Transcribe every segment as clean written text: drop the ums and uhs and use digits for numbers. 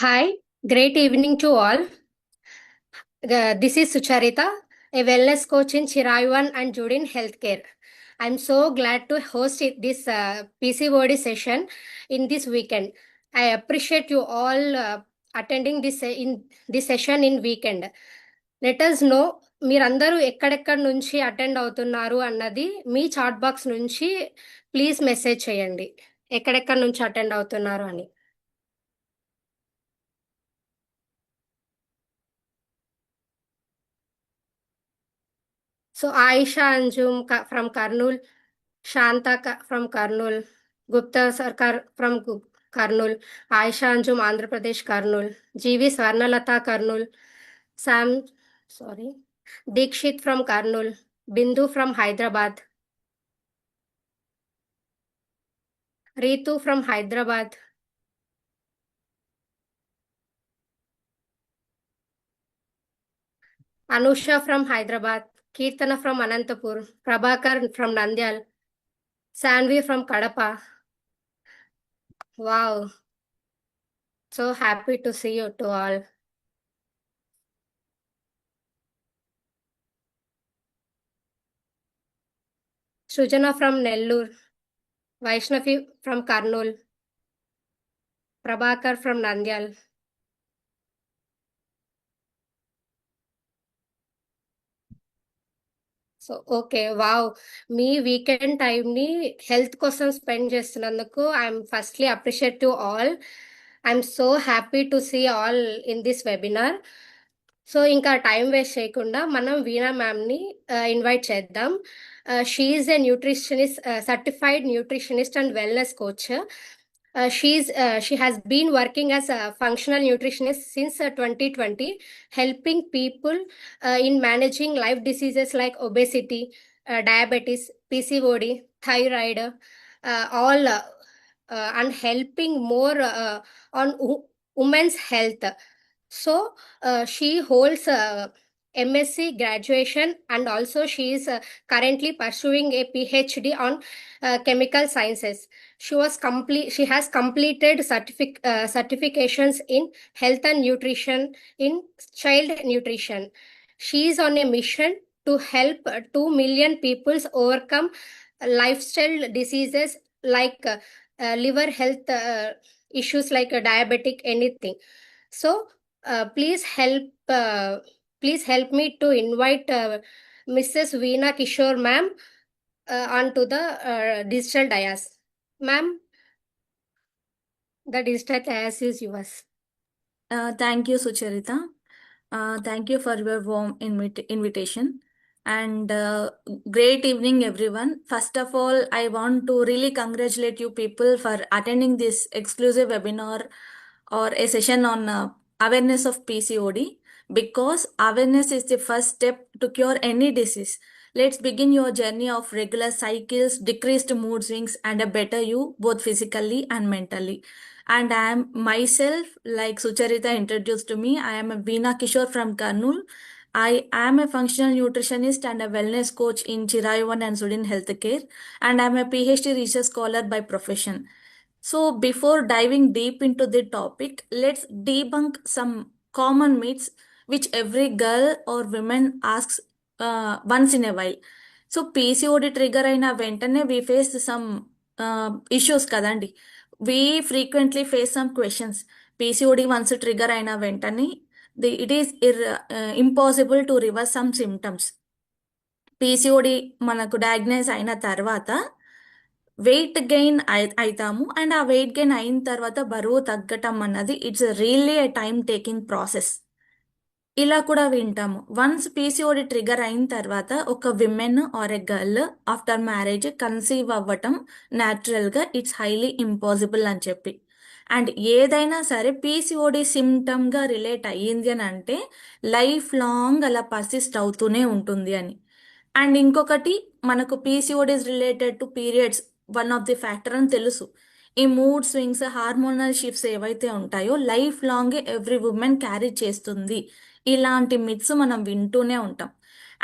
Hi, great evening to all. This is Sucharita, a wellness coach in Chirayuan and Judin Healthcare. I'm so glad to host this PCOD session in this weekend. I appreciate you all attending in this session in weekend. Let us know మీరందరూ ఎక్కడెక్కడి నుంచి attend అవుతున్నారు అన్నది మీ chat box నుంచి please message చేయండి ఎక్కడెక్కడి నుంచి attend అవుతున్నారు అని. So Aisha Anjum from Karnool, Shanta from Karnool, Gupta Sarkar from Karnool, Aisha Anjum Andhra Pradesh Karnool, GV Swarnalata Karnool, Sam, sorry, Dikshit from Karnool, Bindu from Hyderabad, Ritu from Hyderabad, Anusha from Hyderabad, Kirtana from Anantapur, Prabhakar from Nandyal, Sanvi from Kadapa. Wow, so happy to see you to all. Sujana from Nellore, Vaishnavi from Karnool, Prabhakar from Nandyal. So okay wow మీ weekend టైంని health కోసం spend చేస్తున్నందుకు I'm firstly appreciate to all. I'm so happy to see all in this webinar. So ఇంకా time waste చేయకుండా మనం వీణా మ్యామ్ని invite చేద్దాం. She is a nutritionist, certified nutritionist and wellness coach. She has been working as a functional nutritionist since 2020, helping people in managing life diseases like obesity, diabetes, PCOD, thyroid, all and helping more on women's health. So she holds MSc graduation, and also she is currently pursuing a PhD on chemical sciences. She has completed certifications in health and nutrition in child nutrition. She is on a mission to help 2 million people overcome lifestyle diseases like liver health issues like diabetic anything. So please help me to invite Mrs. Veena Kishore ma'am onto the digital dais. Ma'am, the digital dais is yours. Thank you, Sucharita. Thank you for your warm invitation. And great evening, everyone. First of all, I want to really congratulate you people for attending this exclusive webinar or a session on awareness of PCOD, because awareness is the first step to cure any disease. Let's begin your journey of regular cycles, decreased mood swings, and a better you, both physically and mentally. And I am myself, like Sucharita introduced to me, I am a Veena Kishore from Karnool. I am a functional nutritionist and a wellness coach in Chirayuan and Sudin Healthcare, and I am a PhD research scholar by profession. So, before diving deep into the topic, let's debunk some common myths which every girl or woman asks once in a while. So, PCOD trigger అయిన వెంటనే we face some issues కదండి. We frequently face some questions. PCOD once trigger అయిన వెంటనే it is impossible to reverse some symptoms. PCOD మనకు diagnose అయిన తర్వాత weight gain అవుతాము, and ఆ వెయిట్ గెయిన్ అయిన తర్వాత బరువు తగ్గటం అన్నది it's really a time taking process. ఇలా కూడా వింటాము. వన్స్ PCOD ట్రిగర్ అయిన తర్వాత ఒక women or a girl after marriage conceive అవ్వటం న్యాచురల్గా ఇట్స్ హైలీ ఇంపాసిబుల్ అని చెప్పి. అండ్ ఏదైనా సరే PCOD సిమ్టమ్గా రిలేట్ అయ్యింది అని అంటే లైఫ్ లాంగ్ అలా పర్సిస్ట్ అవుతూనే ఉంటుంది అని. అండ్ ఇంకొకటి, మనకు PCOD is related to periods one of the factor అని తెలుసు. ఈ మూడ్ స్వింగ్స్, హార్మోనల్ షిఫ్ట్స్ ఏవైతే ఉంటాయో life long every women carry చేస్తుంది. ఇలాంటి మిత్స్ మనం వింటూనే ఉంటాం.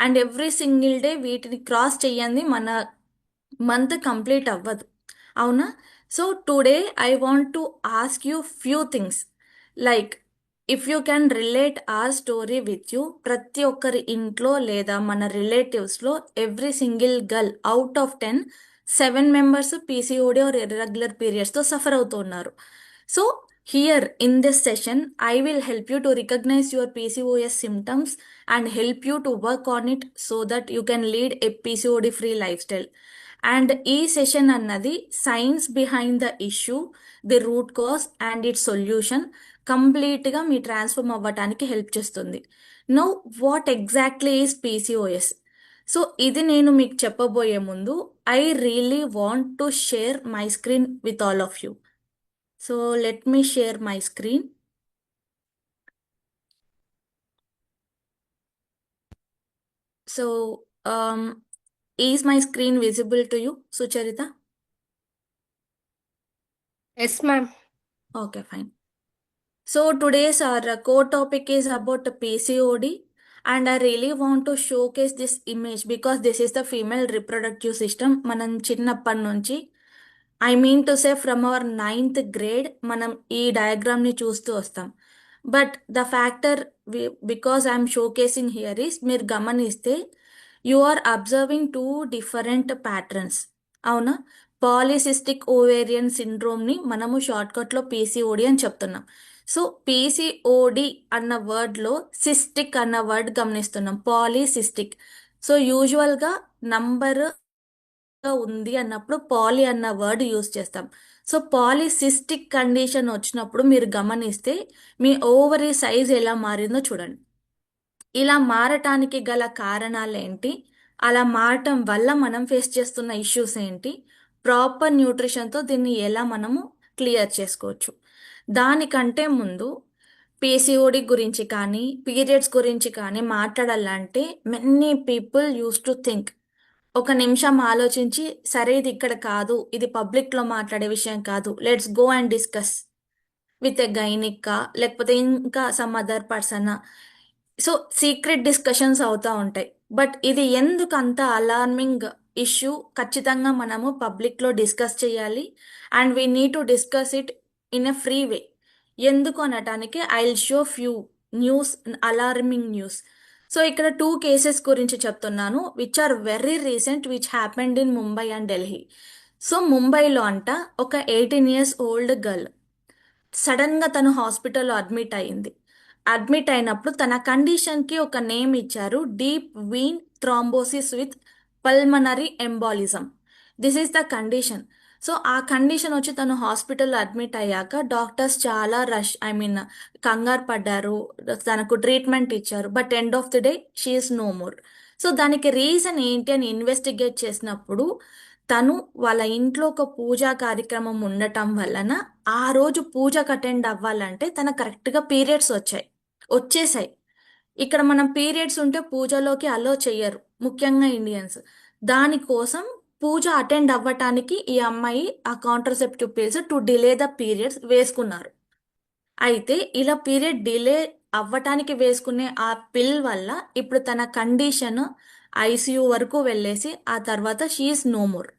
అండ్ ఎవ్రీ సింగిల్ డే వీటిని క్రాస్ చేయండి మన మంత్ కంప్లీట్ అవ్వదు, అవునా? So today I want to ask you few things. Like if you can relate or story with you, ప్రతి ఒక్కరి ఇంట్లో లేదా మన రిలేటివ్స్లో every single girl out of 10, 7 members PCOD or irregular పీరియడ్స్తో సఫర్ అవుతున్నారు. So here in this session I will help you to recognise your PCOS symptoms and help you to work on it so that you can lead a PCOD free lifestyle. And ఈ session అన్నది science behind the issue, the root cause and it solution కంప్లీట్గా మీ transform అవ్వటానికి help చేస్తుంది. Now what exactly is PCOS? So ఇది నేను మీకు చెప్పబోయే ముందు I really want to share my screen with all of you. So let me share my screen. So is my screen visible to you, Sucharita? Yes ma'am. Okay, fine. So today's our core topic is about PCOD, and I really want to showcase this image because this is the female reproductive system. మనం చిన్నప్పటి నుంచి, I mean to say from our 9th grade మనం ఈ డయాగ్రామ్ని చూస్తూ వస్తాం. But the factor because I'm showcasing here is, మీరు గమనిస్తే you are observing 2 different patterns. అవునా? పాలిసిస్టిక్ ఓవేరియన్ సిండ్రోమ్ని మనము షార్ట్కట్లో పీసీఓడి అని చెప్తున్నాం. సో పీసీఓడి అన్న వర్డ్లో సిస్టిక్ అన్న వర్డ్ గమనిస్తున్నాం, పాలిసిస్టిక్. సో యూజువల్గా నంబర్ ఉంది అన్నప్పుడు పాలి అన్న వర్డ్ యూజ్ చేస్తాం. సో పాలిసిస్టిక్ కండిషన్ వచ్చినప్పుడు మీరు గమనిస్తే మీ ఓవరీ సైజ్ ఎలా మారిందో చూడండి. ఇలా మారటానికి గల కారణాలు ఏంటి, అలా మారటం వల్ల మనం ఫేస్ చేస్తున్న ఇష్యూస్ ఏంటి, ప్రాపర్ న్యూట్రిషన్తో దీన్ని ఎలా మనము క్లియర్ చేసుకోవచ్చు. దానికంటే ముందు పీసీఓడి గురించి కానీ పీరియడ్స్ గురించి కానీ మాట్లాడాలంటే many people use to think, ఒక నిమిషం ఆలోచించి, సరే ఇది ఇక్కడ కాదు, ఇది పబ్లిక్లో మాట్లాడే విషయం కాదు, let's go and discuss with a gynaec లేకపోతే ఇంకా some other person. So secret discussions అవుతూ ఉంటాయి. బట్ ఇది ఎందుకు అంత అలార్మింగ్ ఇష్యూ, ఖచ్చితంగా మనము పబ్లిక్లో డిస్కస్ చేయాలి. And we need to discuss it in a free way. ఎందుకు అనటానికి I will show few news, alarming news. So ఇక్కడ 2 కేసెస్ గురించి చెప్తున్నాను which are very recent, which happened in Mumbai and Delhi. So ముంబైలో అంట ఒక 18 years ఓల్డ్ గర్ల్ సడన్గా తను హాస్పిటల్లో అడ్మిట్ అయింది. అడ్మిట్ అయినప్పుడు తన కండిషన్కి ఒక నేమ్ ఇచ్చారు, deep vein thrombosis with pulmonary embolism. This is the condition. So ఆ కండిషన్ వచ్చి తను హాస్పిటల్లో అడ్మిట్ అయ్యాక డాక్టర్స్ చాలా కంగారు పడ్డారు, తనకు ట్రీట్మెంట్ ఇచ్చారు. But end of the day she is no more. So దానికి రీజన్ ఏంటి అని ఇన్వెస్టిగేట్ చేసినప్పుడు తను వాళ్ళ ఇంట్లో ఒక పూజా కార్యక్రమం ఉండటం వలన ఆ రోజు పూజకు అటెండ్ అవ్వాలంటే తన కరెక్ట్గా పీరియడ్స్ వచ్చేసాయి. ఇక్కడ మనం పీరియడ్స్ ఉంటే పూజలోకి అలో చెయ్యరు, ముఖ్యంగా ఇండియన్స్. దానికోసం పూజ అటెండ్ అవ్వటానికి ఈ అమ్మాయి ఆ contraceptive pills to delay the periods వేసుకున్నారు. అయితే ఇలా పీరియడ్ డిలే అవ్వటానికి వేసుకునే ఆ పిల్ వల్ల ఇప్పుడు తన కండిషన్ ఐసీయూ వరకు వెళ్ళేసి ఆ తర్వాత she is no more.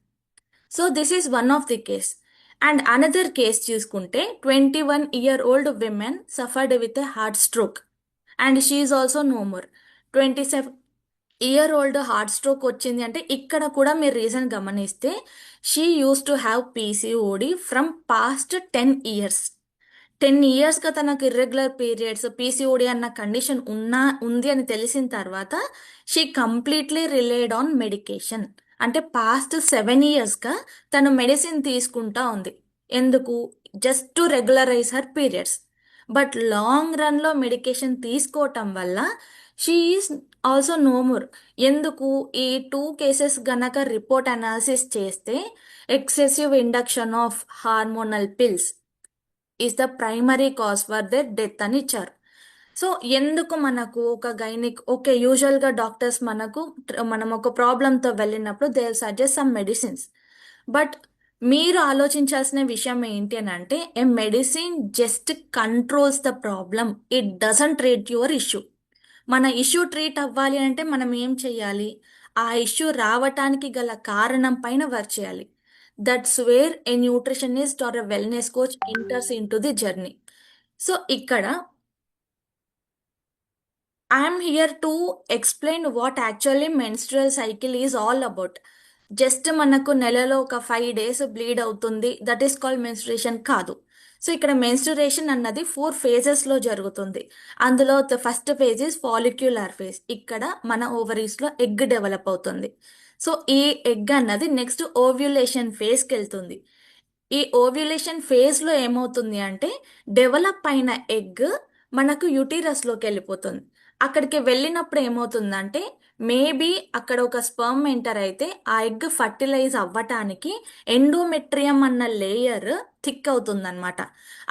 So this is one of the case. And another case చూసుకుంటే 21-year-old women suffered with a heart stroke and she is also no more. 27-year-old heart stroke వచ్చింది అంటే ఇక్కడ కూడా మీరు రీజన్ గమనిస్తే she use to have PCOD from past 10 years. 10 yearsగా తనకు irregular periods, PCOD అన్న కండిషన్ ఉంది అని తెలిసిన తర్వాత she completely relied on medication. అంటే పాస్ట్ 7 yearsగా తను మెడిసిన్ తీసుకుంటా ఉంది. ఎందుకు? Just to regularise her periods. But long రన్లో మెడికేషన్ తీసుకోవటం వల్ల she is also no more. ఎందుకు? ఈ 2 కేసెస్ గనక రిపోర్ట్ అనాలిసిస్ చేస్తే excessive induction of hormonal pills is the primary cause for their death అని ఇచ్చారు. సో ఎందుకు మనకు ఒక గైనిక్, ఓకే, యూజువల్గా డాక్టర్స్ మనం ఒక ప్రాబ్లంతో వెళ్ళినప్పుడు they will suggest some medicines. But మీరు ఆలోచించాల్సిన విషయం ఏంటి అని అంటే, a medicine just controls the problem, it doesn't treat your issue. మన ఇష్యూ ట్రీట్ అవ్వాలి అంటే మనం ఏం చేయాలి? ఆ ఇష్యూ రావటానికి గల కారణం పైన వర్క్ చేయాలి. That's where a nutritionist or a wellness coach enters in to the journey. So ఇక్కడ I'm here to explain what actually menstrual cycle is all about. Just మనకు నెలలో ఒక 5 days బ్లీడ్ అవుతుంది, దట్ ఈస్ కాల్డ్ మెన్స్ట్రుయేషన్ కాదు. So ఇక్కడ menstruation అన్నది 4 phases లో జరుగుతుంది. అందులో first phase is follicular phase. ఇక్కడ మన ఓవరీస్ లో ఎగ్ డెవలప్ అవుతుంది. సో ఈ ఎగ్ అన్నది నెక్స్ట్ ఓవ్యులేషన్ ఫేజ్కి వెళ్తుంది. ఈ ఓవ్యులేషన్ ఫేజ్లో ఏమవుతుంది అంటే డెవలప్ అయిన ఎగ్ మనకు యుటీరస్లోకి వెళ్ళిపోతుంది. అక్కడికి వెళ్ళినప్పుడు ఏమవుతుందంటే మేబీ అక్కడ ఒక స్పర్మ్ ఎంటర్ అయితే ఆ ఎగ్ ఫర్టిలైజ్ అవ్వటానికి ఎండోమెట్రియం అన్న లేయర్ థిక్ అవుతుందన్నమాట.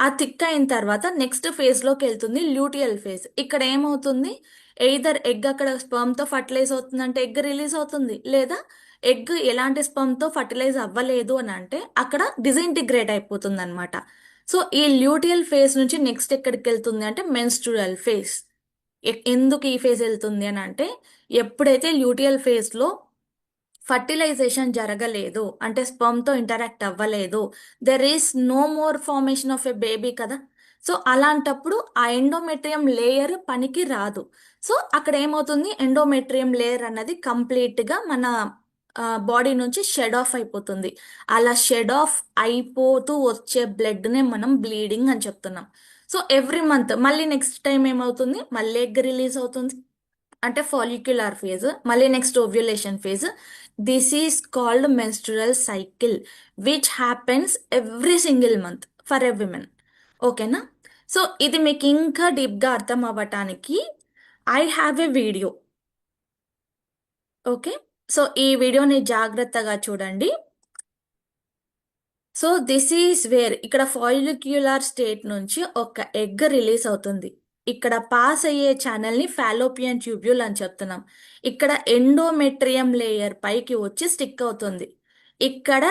ఆ థిక్ అయిన తర్వాత నెక్స్ట్ ఫేజ్లోకి వెళ్తుంది, ల్యూటియల్ ఫేజ్. ఇక్కడ ఏమవుతుంది, ఎయిదర్ ఎగ్ అక్కడ స్పర్మ్తో ఫర్టిలైజ్ అవుతుందంటే ఎగ్ రిలీజ్ అవుతుంది, లేదా ఎగ్ ఎలాంటి స్పర్మ్తో ఫర్టిలైజ్ అవ్వలేదు అని అంటే అక్కడ డిసింటిగ్రేట్ అయిపోతుంది అనమాట. సో ఈ ల్యూటియల్ ఫేజ్ నుంచి నెక్స్ట్ ఎక్కడికి వెళ్తుంది అంటే మెన్స్ట్రుయల్ ఫేజ్. ఎందుకు ఈ ఫేజ్ వెళ్తుంది అని అంటే ఎప్పుడైతే ల్యూటియల్ ఫేజ్లో ఫర్టిలైజేషన్ జరగలేదు అంటే స్పర్మ్తో ఇంటరాక్ట్ అవ్వలేదు, there is no more formation of a baby కదా. సో అలాంటప్పుడు ఆ ఎండోమెట్రియం లేయర్ పనికి రాదు. సో అక్కడ ఏమవుతుంది, ఎండోమెట్రియం లేయర్ అన్నది కంప్లీట్గా మన బాడీ నుంచి షెడ్ ఆఫ్ అయిపోతుంది. అలా షెడ్ ఆఫ్ అయిపోతూ వచ్చే బ్లడ్నే మనం బ్లీడింగ్ అని చెప్తున్నాం. సో ఎవ్రీ మంత్ మళ్ళీ నెక్స్ట్ టైం ఏమవుతుంది, మళ్ళీ ఎగ్ రిలీజ్ అవుతుంది అంటే ఫాలిక్యులర్ ఫేజ్, మళ్ళీ next ovulation phase. This is called menstrual cycle which happens every single month for a women. ఓకేనా. సో ఇది మీకు ఇంకా డీప్గా అర్థం అవ్వటానికి I have a video. Okay. So ఈ వీడియోని జాగ్రత్తగా చూడండి. సో దిస్ ఈస్ వేర్ ఇక్కడ ఫాలిక్యులర్ స్టేట్ నుంచి ఒక ఎగ్ రిలీజ్ అవుతుంది. ఇక్కడ పాస్ అయ్యే ఛానల్ని ఫాలోపియన్ ట్యూబ్యూల్ అని చెప్తున్నాం. ఇక్కడ ఎండోమెట్రియం లేయర్ పైకి వచ్చి స్టిక్ అవుతుంది. ఇక్కడ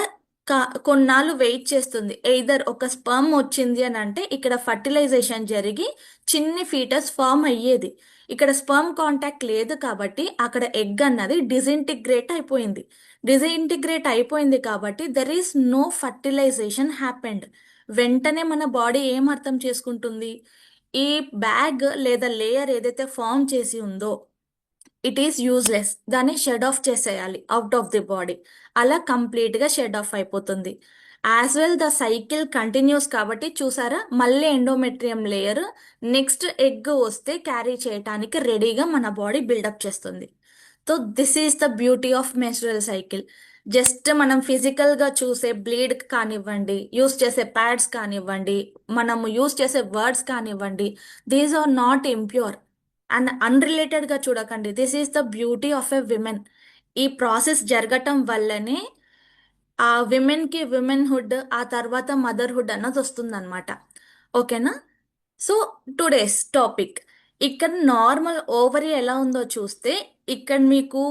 కొన్నాళ్ళు వెయిట్ చేస్తుంది. ఎయిదర్ ఒక స్పర్మ్ వచ్చింది అని అంటే ఇక్కడ ఫర్టిలైజేషన్ జరిగి చిన్ని ఫీటస్ ఫామ్ అయ్యేది. ఇక్కడ స్పర్మ్ కాంటాక్ట్ లేదు కాబట్టి అక్కడ ఎగ్ అన్నది డిసింటిగ్రేట్ అయిపోయింది. డిసింటిగ్రేట్ అయిపోయింది కాబట్టి there is no fertilisation happened. వెంటనే మన బాడీ ఏం అర్థం చేసుకుంటుంది, ఈ బ్యాగ్ లేదా లేయర్ ఏదైతే ఫామ్ చేసి ఉందో ఇట్ ఈస్ యూజ్లెస్, దాన్ని షెడ్ ఆఫ్ చేసేయాలి అవుట్ ఆఫ్ ది బాడీ. అలా కంప్లీట్గా షెడ్ ఆఫ్ అయిపోతుంది. As well the cycle continuous కాబట్టి చూసారా, మళ్ళీ ఎండోమెట్రియం లేయర్ నెక్స్ట్ ఎగ్ వస్తే క్యారీ చేయటానికి రెడీగా మన బాడీ బిల్డప్ చేస్తుంది. So this is the beauty of menstrual cycle. Just మనం ఫిజికల్గా చూసే బ్లీడ్ కానివ్వండి, యూస్ చేసే ప్యాడ్స్ కానివ్వండి, మనము యూస్ చేసే వర్డ్స్ కానివ్వండి, these are not impure and అన్రిలేటెడ్గా చూడకండి. This is the beauty of a women. ఈ ప్రాసెస్ జరగటం వల్లనే ఆ విమెన్కి విమెన్హుడ్, ఆ తర్వాత మదర్హుడ్ అన్నది వస్తుందన్నమాట. ఓకేనా. సో టుడేస్ టాపిక్, ఇక్కడ నార్మల్ ఓవరీ ఎలా ఉందో చూస్తే ఇక్కడ మీకు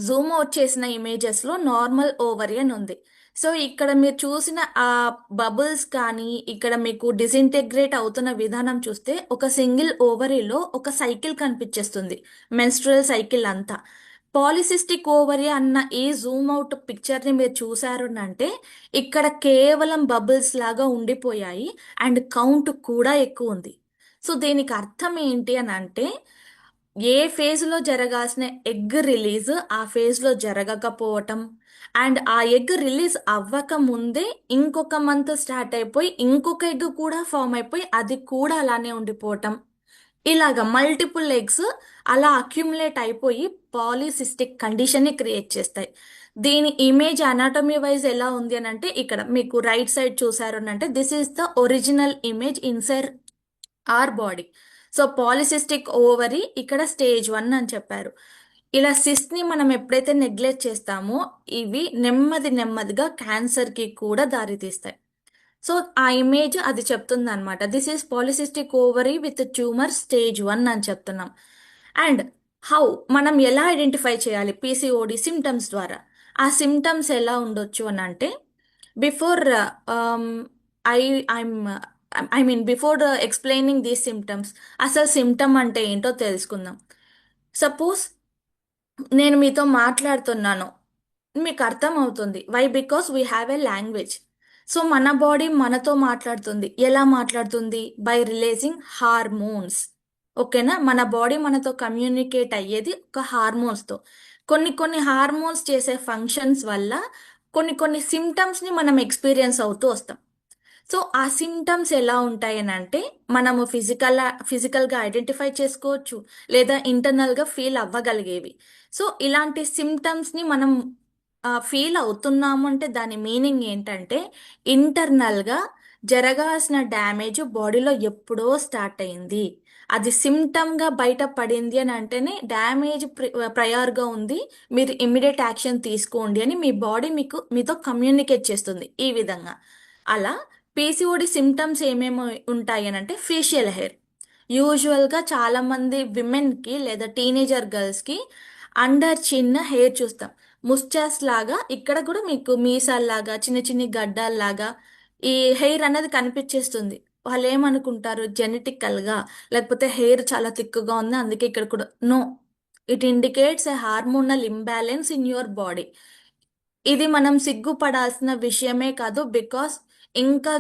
జూమ్ అవుట్ చేసిన ఇమేజెస్లో నార్మల్ ఓవరీ అని ఉంది. సో ఇక్కడ మీరు చూసిన ఆ బబుల్స్ కానీ ఇక్కడ మీకు డిసింటెగ్రేట్ అవుతున్న విధానం చూస్తే ఒక సింగిల్ ఓవరీలో ఒక సైకిల్ కనిపించేస్తుంది, మెన్స్ట్రువల్ సైకిల్ అంతా. పాలిసిస్టిక్ ఓవరీ అన్న ఈ జూమ్ అవుట్ పిక్చర్ని మీరు చూసారు అంటే ఇక్కడ కేవలం బబుల్స్ లాగా ఉండిపోయాయి అండ్ కౌంట్ కూడా ఎక్కువ ఉంది. సో దీనికి అర్థం ఏంటి అని అంటే ఏ ఫేజ్లో జరగాల్సిన ఎగ్ రిలీజ్ ఆ ఫేజ్లో జరగకపోవటం, అండ్ ఆ ఎగ్ రిలీజ్ అవ్వక ముందే ఇంకొక మంత్ స్టార్ట్ అయిపోయి ఇంకొక ఎగ్ కూడా ఫామ్ అయిపోయి అది కూడా అలానే ఉండిపోవటం, ఇలాగ మల్టిపుల్ ఎగ్స్ అలా అక్యుములేట్ అయిపోయి పాలిసిస్టిక్ కండిషన్ని క్రియేట్ చేస్తాయి. దీని ఇమేజ్ అనాటమీ వైజ్ ఎలా ఉంది అని అంటే ఇక్కడ మీకు రైట్ సైడ్ చూసారు అని అంటే this is the original image inside our body. So polycystic ovary ఇక్కడ స్టేజ్ 1 అని చెప్పారు. ఇలా సిస్ట్ని మనం ఎప్పుడైతే నెగ్లెక్ట్ చేస్తామో ఇవి నెమ్మది నెమ్మదిగా క్యాన్సర్కి కూడా దారితీస్తాయి. సో ఆ ఇమేజ్ అది చెప్తుంది అనమాట, this is polycystic ovary with tumour stage 1 అని చెప్తున్నాం. అండ్ హౌ మనం ఎలా ఐడెంటిఫై చేయాలి పీసీఓడి సిమ్టమ్స్ ద్వారా. ఆ సిమ్టమ్స్ ఎలా ఉండొచ్చు అని అంటే before I I'm I mean before explaining these symptoms అసలు సిమ్టమ్ అంటే ఏంటో తెలుసుకుందాం. సపోజ్ నేను మీతో మాట్లాడుతున్నాను, మీకు అర్థం అవుతుంది. Why? Because we have a language. So మన బాడీ మనతో మాట్లాడుతుంది. ఎలా మాట్లాడుతుంది? By releasing hormones. ఓకేనా? మన బాడీ మనతో కమ్యూనికేట్ అయ్యేది ఒక హార్మోన్స్తో. కొన్ని కొన్ని హార్మోన్స్ చేసే ఫంక్షన్స్ వల్ల కొన్ని కొన్ని సిమ్టమ్స్ని మనం ఎక్స్పీరియన్స్ అవుతూ వస్తాం. సో ఆ సిమ్టమ్స్ ఎలా ఉంటాయి అని అంటే మనము ఫిజికల్గా ఐడెంటిఫై చేసుకోవచ్చు, లేదా ఇంటర్నల్గా ఫీల్ అవ్వగలిగేవి. సో ఇలాంటి సిమ్టమ్స్ని మనం ఫీల్ అవుతున్నాము అంటే దాని మీనింగ్ ఏంటంటే ఇంటర్నల్గా జరగాల్సిన డ్యామేజ్ బాడీలో ఎప్పుడో స్టార్ట్ అయింది. అది సిమ్టమ్గా బయట పడింది అని అంటేనే డ్యామేజ్ ప్రయర్గా ఉంది, మీరు ఇమ్మీడియట్ యాక్షన్ తీసుకోండి అని మీ బాడీ మీతో కమ్యూనికేట్ చేస్తుంది ఈ విధంగా. అలా పీసీఓడి సిమ్టమ్స్ ఏమేమి ఉంటాయి అని అంటే ఫేషియల్ హెయిర్. యూజువల్గా చాలామంది విమెన్కి లేదా టీనేజర్ గర్ల్స్కి అండర్ చిన్న హెయిర్ చూస్తాం. ముస్టాస్ లాగా ఇక్కడ కూడా మీకు మీసాల్లాగా చిన్న చిన్న గడ్డాల్లాగా ఈ హెయిర్ అనేది కనిపించేస్తుంది. వాళ్ళు ఏమనుకుంటారు, జెనెటికల్గా లేకపోతే హెయిర్ చాలా థిక్గా ఉంది అందుకే ఇక్కడ కూడా. No, it indicates a hormonal imbalance in your body. ఇది మనం సిగ్గుపడాల్సిన విషయమే కాదు, బికాస్ ఇంకా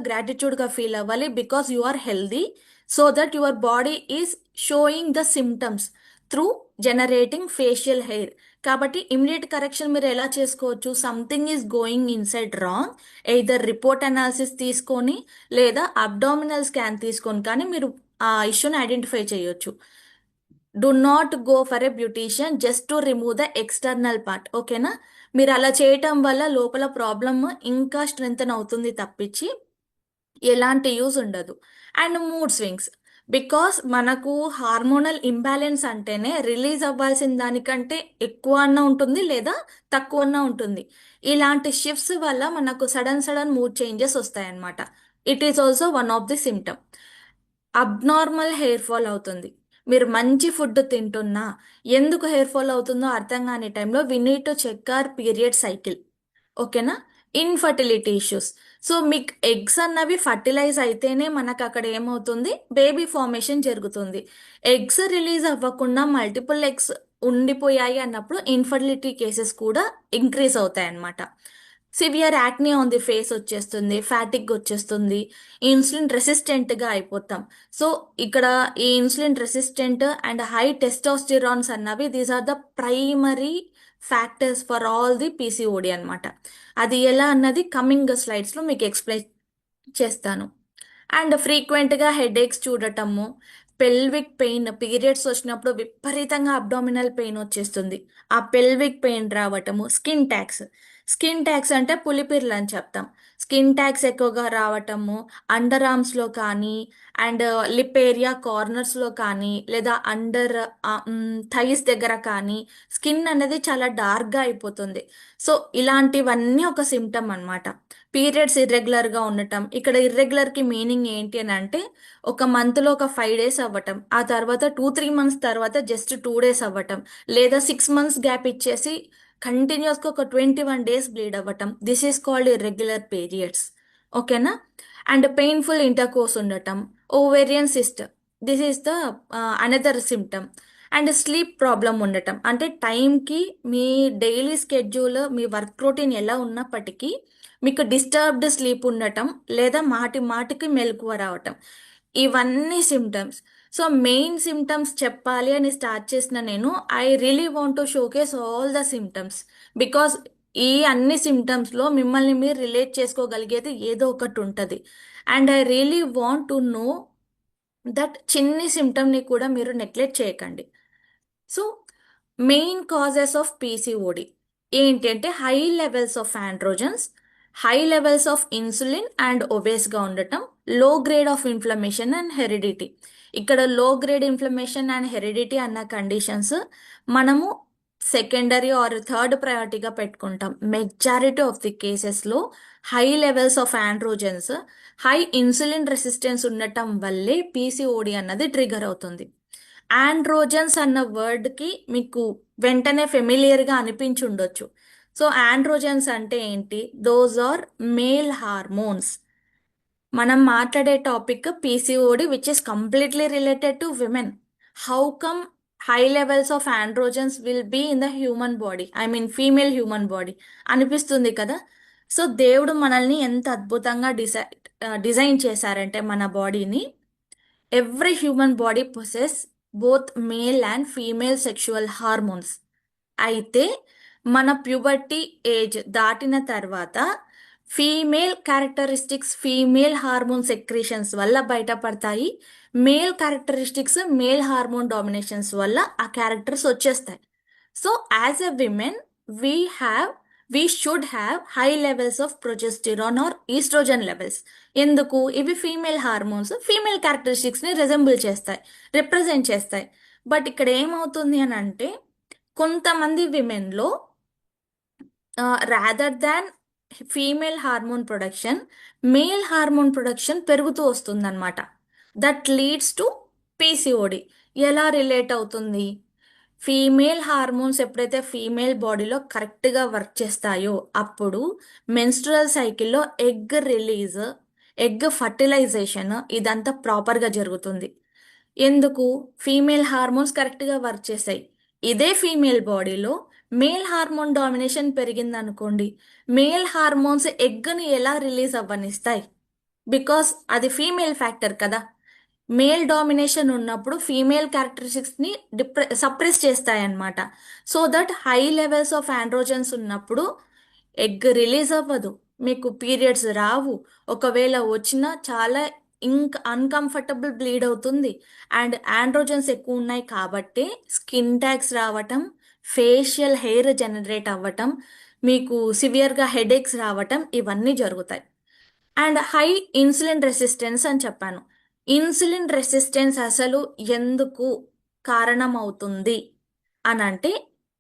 గ్రాటిట్యూడ్గా ఫీల్ అవ్వాలి, because you are healthy, so that your body is showing the symptoms through generating facial hair. కాబట్టి ఇమ్మీడియట్ కరెక్షన్ మీరు ఎలా చేసుకోవచ్చు? Something is going inside wrong, either report analysis తీసుకొని లేదా అబ్డామినల్ స్కాన్ తీసుకొని కానీ మీరు ఆ ఇష్యూని ఐడెంటిఫై చేయొచ్చు. Do not go for a beautician just to remove the external part. ఓకేనా? మీరు అలా చేయటం వల్ల లోపల ప్రాబ్లమ్ ఇంకా స్ట్రెంగ్తన్ అవుతుంది తప్పించి ఎలాంటి యూజ్ ఉండదు. అండ్ మూడ్ స్వింగ్స్, బికాస్ మనకు హార్మోనల్ ఇంబ్యాలెన్స్ అంటేనే రిలీజ్ అవ్వాల్సిన దానికంటే ఎక్కువ అన్న ఉంటుంది లేదా తక్కువ అన్న ఉంటుంది. ఇలాంటి షిఫ్ట్స్ వల్ల మనకు సడన్ మూడ్ చేంజెస్ వస్తాయన్నమాట. It is also one of the symptom. Abnormal hair fall అవుతుంది. మీరు మంచి ఫుడ్ తింటున్నా ఎందుకు హెయిర్ ఫాల్ అవుతుందో అర్థం కాని టైంలో we need to check our period cycle. ఓకేనా? Infertility issues. సో మీకు ఎగ్స్ అన్నవి ఫర్టిలైజ్ అయితేనే మనకు అక్కడ ఏమవుతుంది, బేబీ ఫార్మేషన్ జరుగుతుంది. ఎగ్స్ రిలీజ్ అవ్వకుండా మల్టిపుల్ ఎగ్స్ ఉండిపోయాయి అన్నప్పుడు ఇన్ఫర్టిలిటీ కేసెస్ కూడా ఇంక్రీజ్ అవుతాయి అన్నమాట. Severe acne on the face వచ్చేస్తుంది, ఫ్యాటిక్ వచ్చేస్తుంది, ఇన్సులిన్ రెసిస్టెంట్గా అయిపోతాం. సో ఇక్కడ ఈ insulin resistant and high testosterones అన్నవి these are the primary factors for all the PCOD అనమాట. అది ఎలా అన్నది కమింగ్ స్లైడ్స్లో మీకు ఎక్స్ప్లెయిన్ చేస్తాను. అండ్ ఫ్రీక్వెంట్గా హెడేక్స్ చూడటము, పెల్విక్ పెయిన్, పీరియడ్స్ వచ్చినప్పుడు విపరీతంగా అబ్డామినల్ పెయిన్ వచ్చేస్తుంది, ఆ పెల్విక్ పెయిన్ రావటము. స్కిన్ ట్యాక్స్ అంటే పులిపిర్లు అని చెప్తాం. స్కిన్ ట్యాక్స్ ఎక్కువగా రావటము అండర్ ఆర్మ్స్లో కానీ అండ్ లిప్ ఏరియా కార్నర్స్లో కానీ లేదా అండర్ థైస్ దగ్గర కానీ స్కిన్ అనేది చాలా డార్క్గా అయిపోతుంది. సో ఇలాంటివన్నీ ఒక సిమ్టమ్ అన్నమాట. పీరియడ్స్ ఇర్రెగ్యులర్గా ఉండటం. ఇక్కడ ఇర్రెగ్యులర్కి మీనింగ్ ఏంటి అని అంటే ఒక మంత్లో ఒక 5 days అవ్వటం, ఆ తర్వాత 2-3 months తర్వాత జస్ట్ 2 days అవ్వటం, లేదా 6 months గ్యాప్ ఇచ్చేసి కంటిన్యూస్గా ఒక 21 days బ్లీడ్ అవ్వటం. This is called irregular periods. ఓకేనా? అండ్ పెయిన్ఫుల్ ఇంటర్కోర్స్ ఉండటం, ovarian cyst, this is the another symptom. And sleep problem ఉండటం, అంటే టైంకి మీ డైలీ స్కెడ్యూల్ మీ వర్క్ రొటీన్ ఎలా ఉన్నప్పటికీ మీకు డిస్టర్బ్డ్ స్లీప్ ఉండటం లేదా మాటికి మెలకువ రావటం, ఇవన్నీ సిమ్టమ్స్. సో మెయిన్ సిమ్టమ్స్ చెప్పాలి అని స్టార్ట్ చేసిన నేను I really want to showcase all the symptoms, because ఈ అన్ని సిమ్టమ్స్లో మిమ్మల్ని మీరు రిలేట్ చేసుకోగలిగేది ఏదో ఒకటి ఉంటుంది. And I really want to know that చిన్ని సిమ్టమ్ని కూడా మీరు నెగ్లెక్ట్ చేయకండి. So main causes of PCOD ఏంటంటే high levels of androgens, high levels of insulin and ఒబేస్గా ఉండటం, low grade of inflammation and heredity. ఇక్కడ low grade inflammation and heredity అన్న కండిషన్స్ మనము సెకండరీ ఆర్ థర్డ్ ప్రయారిటీగా పెట్టుకుంటాం. మెజారిటీ ఆఫ్ ది కేసెస్లో high levels of androgens, high insulin resistance ఉండటం వల్లే పీసీఓడి అన్నది ట్రిగర్ అవుతుంది. ఆండ్రోజన్స్ అన్న వర్డ్కి మీకు వెంటనే ఫెమిలియర్గా అనిపించి ఉండొచ్చు. సో ఆండ్రోజన్స్ అంటే ఏంటి? Those are male hormones. మనం మాట్లాడే topic PCOD which is completely related to women. How come high levels of androgens will be in the human body, I mean female human body అనిపిస్తుంది కదా. So దేవుడు మనల్ని ఎంత అద్భుతంగా డిజైన్ చేశారంటే మన బాడీని, every human body possess both male and female sexual hormones. అయితే మన ప్యూబర్టీ ఏజ్ దాటిన తర్వాత female characteristics female hormone secretions వల్ల బయటపడతాయి. Male characteristics male hormone dominations వల్ల ఆ క్యారెక్టర్స్ వచ్చేస్తాయి. So as a women we have we should have high levels of progesterone or oestrogen levels. ఎందుకు? ఇవి ఫీమేల్ హార్మోన్స్ ఫీమేల్ క్యారెక్టరిస్టిక్స్ని రిజెంబుల్ చేస్తాయి, represent చేస్తాయి. బట్ ఇక్కడ ఏమవుతుంది అని అంటే, కొంతమంది విమెన్లో rather than female hormone production, male hormone production పెరుగుతూ వస్తుందన్నమాట. That leads to PCOD. ఎలా రిలేట్ అవుతుంది? ఫీమేల్ హార్మోన్స్ ఎప్పుడైతే ఫీమేల్ బాడీలో కరెక్ట్గా వర్క్ చేస్తాయో అప్పుడు మెన్స్ట్రువల్ సైకిల్లో ఎగ్ రిలీజ్, ఎగ్ ఫర్టిలైజేషన్ ఇదంతా ప్రాపర్గా జరుగుతుంది. ఎందుకు? ఫీమేల్ హార్మోన్స్ కరెక్ట్గా వర్క్ చేస్తాయి. ఇదే ఫీమేల్ బాడీలో మేల్ హార్మోన్ డామినేషన్ పెరిగిందనుకోండి, మేల్ హార్మోన్స్ ఎగ్ని ఎలా రిలీజ్ అవ్వనిస్తాయి? బికాస్ అది ఫీమేల్ ఫ్యాక్టర్ కదా. మేల్ డామినేషన్ ఉన్నప్పుడు ఫీమేల్ క్యారెక్టరిస్టిక్స్ని సప్రెస్ చేస్తాయన్నమాట. So that high levels of androgens ఉన్నప్పుడు ఎగ్ రిలీజ్ అవ్వదు, మీకు పీరియడ్స్ రావు. ఒకవేళ వచ్చినా చాలా అన్కంఫర్టబుల్ బ్లీడ్ అవుతుంది. అండ్ ఆండ్రోజన్స్ ఎక్కువ ఉన్నాయి కాబట్టి స్కిన్ ట్యాగ్స్ రావటం, ఫేషియల్ హెయిర్ జనరేట్ అవ్వటం, మీకు సివియర్గా హెడేక్స్ రావటం ఇవన్నీ జరుగుతాయి. అండ్ హై ఇన్సులిన్ రెసిస్టెన్స్ అని చెప్పాను. ఇన్సులిన్ రెసిస్టెన్స్ అసలు ఎందుకు కారణం అవుతుంది అని అంటే,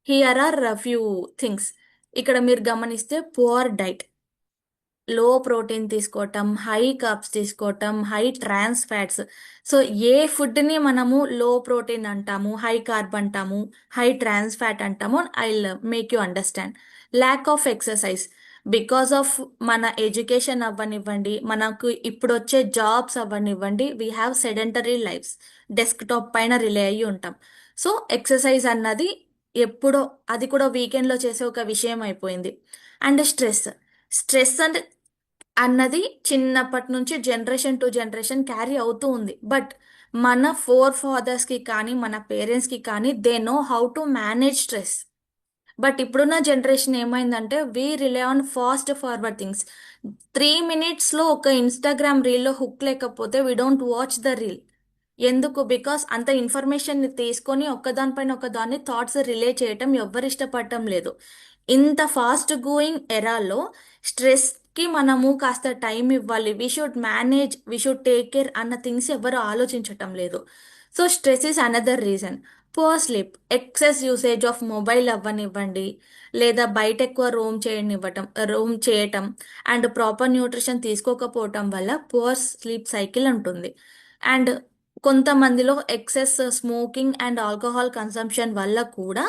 హియర్ ఆర్ ఫ్యూ థింగ్స్. ఇక్కడ మీరు గమనిస్తే పువర్ డైట్, లో ప్రోటీన్ తీసుకోవటం, హై కార్బ్స్ తీసుకోవటం, హై ట్రాన్స్ ఫ్యాట్స్. సో ఏ ఫుడ్ని మనము లో ప్రోటీన్ అంటాము, హై కార్బ్ అంటాము, హై ట్రాన్స్ ఫ్యాట్ అంటాము, I make you understand. Lack of exercise because of మన ఎడ్యుకేషన్ అవ్వనివ్వండి, మనకు ఇప్పుడు వచ్చే జాబ్స్ అవ్వనివ్వండి, we have sedentary lifes, desktop పైన రిలే అయ్యి ఉంటాం. సో ఎక్సర్సైజ్ అన్నది ఎప్పుడో, అది కూడా వీకెండ్లో చేసే ఒక విషయం అయిపోయింది. అండ్ స్ట్రెస్ అంటే అన్నది చిన్నప్పటి నుంచి జనరేషన్ టు జనరేషన్ క్యారీ అవుతూ ఉంది. బట్ మన ఫాదర్స్కి కానీ మన పేరెంట్స్కి కానీ they know how to manage stress. But ఇప్పుడున్న జనరేషన్ ఏమైందంటే we relay on fast forward things. 3 minutesలో ఒక ఇన్స్టాగ్రామ్ రీల్లో హుక్ లేకపోతే we don't watch the reel. ఎందుకు? బికాస్ అంత ఇన్ఫర్మేషన్ని తీసుకొని ఒక్కదానిపైన ఒకదాన్ని థాట్స్ రిలే చేయటం ఎవ్వరు ఇష్టపడటం లేదు. ఇంత ఫాస్ట్ గోయింగ్ ఎరాలో స్ట్రెస్కి మనము కాస్త టైం ఇవ్వాలి, we should manage, we should take care అన్న థింగ్స్ ఎవరు ఆలోచించటం లేదు. So stress is another reason. Poor sleep, excess usage of mobile అవ్వనివ్వండి, లేదా బయట ఎక్కువ రోమ్ చేయటం అండ్ ప్రాపర్ న్యూట్రిషన్ తీసుకోకపోవటం వల్ల పువర్ స్లీప్ సైకిల్ ఉంటుంది. అండ్ కొంతమందిలో excess smoking and alcohol consumption వల్ల కూడా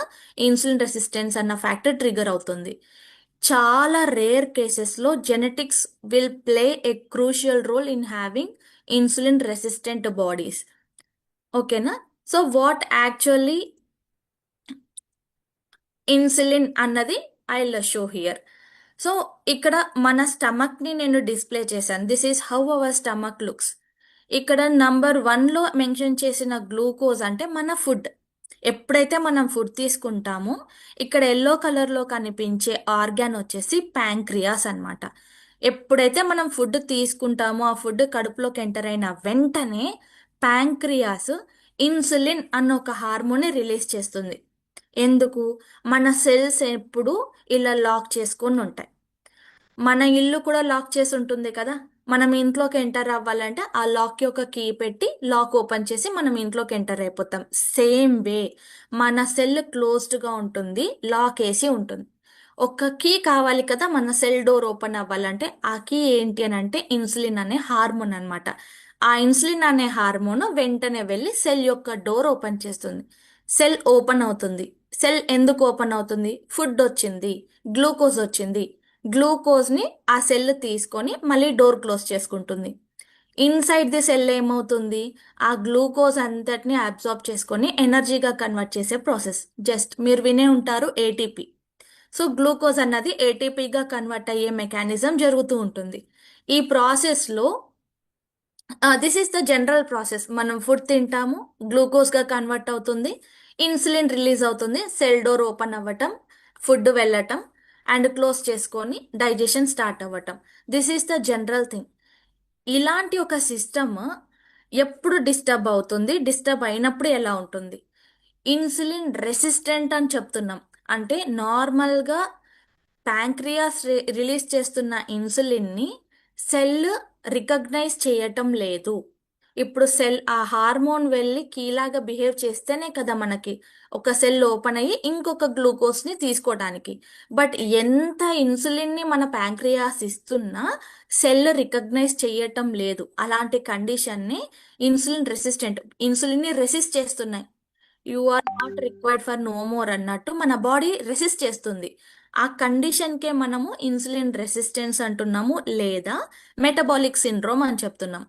ఇన్సులిన్ రెసిస్టెన్స్ అన్న ఫ్యాక్టర్ ట్రిగర్ అవుతుంది. చాలా రేర్ కేసెస్లో genetics will play a crucial role in having insulin resistant bodies. ఓకేనా? సో వాట్ యాక్చువల్లీ ఇన్సులిన్ అన్నది ఐ షో హియర్. సో ఇక్కడ మన స్టమక్ని నేను డిస్ప్లే చేశాను. This is how our stomach looks. ఇక్కడ నంబర్ 1లో మెన్షన్ చేసిన గ్లూకోజ్ అంటే మన ఫుడ్. ఎప్పుడైతే మనం ఫుడ్ తీసుకుంటామో ఇక్కడ ఎల్లో కలర్లో కనిపించే ఆర్గాన్ వచ్చేసి ప్యాంక్రియాస్ అన్నమాట. ఎప్పుడైతే మనం ఫుడ్ తీసుకుంటామో ఆ ఫుడ్ కడుపులోకి ఎంటర్ అయిన వెంటనే ప్యాంక్రియాస్ ఇన్సులిన్ అన్న ఒక హార్మోన్ని రిలీజ్ చేస్తుంది. ఎందుకు? మన సెల్స్ ఎప్పుడు ఇలా లాక్ చేసుకొని ఉంటాయి. మన ఇల్లు కూడా లాక్ చేసి ఉంటుంది కదా. మనం ఇంట్లోకి ఎంటర్ అవ్వాలంటే ఆ లాక్కి ఒక కీ పెట్టి లాక్ ఓపెన్ చేసి మనం ఇంట్లోకి ఎంటర్ అయిపోతాం. సేమ్ వే మన సెల్ క్లోజ్డ్గా ఉంటుంది, లాక్ వేసి ఉంటుంది. ఒక కీ కావాలి కదా మన సెల్ డోర్ ఓపెన్ అవ్వాలంటే. ఆ కీ ఏంటి అని అంటే ఇన్సులిన్ అనే హార్మోన్ అనమాట. ఆ ఇన్సులిన్ అనే హార్మోన్ వెంటనే వెళ్ళి సెల్ యొక్క డోర్ ఓపెన్ చేస్తుంది. సెల్ ఓపెన్ అవుతుంది. సెల్ ఎందుకు ఓపెన్ అవుతుంది? ఫుడ్ వచ్చింది, గ్లూకోజ్ వచ్చింది. గ్లూకోజ్ని ఆ సెల్ తీసుకొని మళ్ళీ డోర్ క్లోజ్ చేసుకుంటుంది. ఇన్సైడ్ ది సెల్ ఏమవుతుంది? ఆ గ్లూకోజ్ అంతటిని అబ్జార్బ్ చేసుకొని ఎనర్జీగా కన్వర్ట్ చేసే ప్రాసెస్. జస్ట్ మీరు వినే ఉంటారు ఏటీపీ. సో గ్లూకోజ్ అన్నది ఏటీపీగా కన్వర్ట్ అయ్యే మెకానిజం జరుగుతూ ఉంటుంది. ఈ ప్రాసెస్లో this is the general process. మనం ఫుడ్ తింటాము, గ్లూకోజ్గా కన్వర్ట్ అవుతుంది, ఇన్సులిన్ రిలీజ్ అవుతుంది, సెల్ డోర్ ఓపెన్ అవ్వటం, ఫుడ్ వెళ్ళటం అండ్ క్లోజ్ చేసుకొని డైజెషన్ స్టార్ట్ అవ్వటం. This is the general thing. ఇలాంటి ఒక సిస్టమ్ ఎప్పుడు డిస్టర్బ్ అవుతుంది, డిస్టర్బ్ అయినప్పుడు ఎలా ఉంటుంది? ఇన్సులిన్ రెసిస్టెంట్ అని చెప్తున్నాం. అంటే నార్మల్గా ప్యాంక్రియాస్ రిలీజ్ చేస్తున్న ఇన్సులిన్ని సెల్ రికగ్నైజ్ చేయటం లేదు. ఇప్పుడు సెల్ ఆ హార్మోన్ వెళ్ళి కీలాగా బిహేవ్ చేస్తేనే కదా మనకి ఒక సెల్ ఓపెన్ అయ్యి ఇంకొక గ్లూకోజ్ని తీసుకోవడానికి. బట్ ఎంత ఇన్సులిన్ని మన ప్యాంక్రియాస్ ఇస్తున్నా సెల్ రికగ్నైజ్ చేయటం లేదు. అలాంటి కండిషన్ని ఇన్సులిన్ రెసిస్టెంట్, ఇన్సులిన్ని రెసిస్ట్ చేస్తున్నాయి. You are not required for no more అన్నట్టు మన బాడీ రెసిస్ట్ చేస్తుంది. ఆ కండిషన్కే మనము ఇన్సులిన్ రెసిస్టెన్స్ అంటున్నాము, లేదా మెటబాలిక్ సిండ్రోమ్ అని చెప్తున్నాం.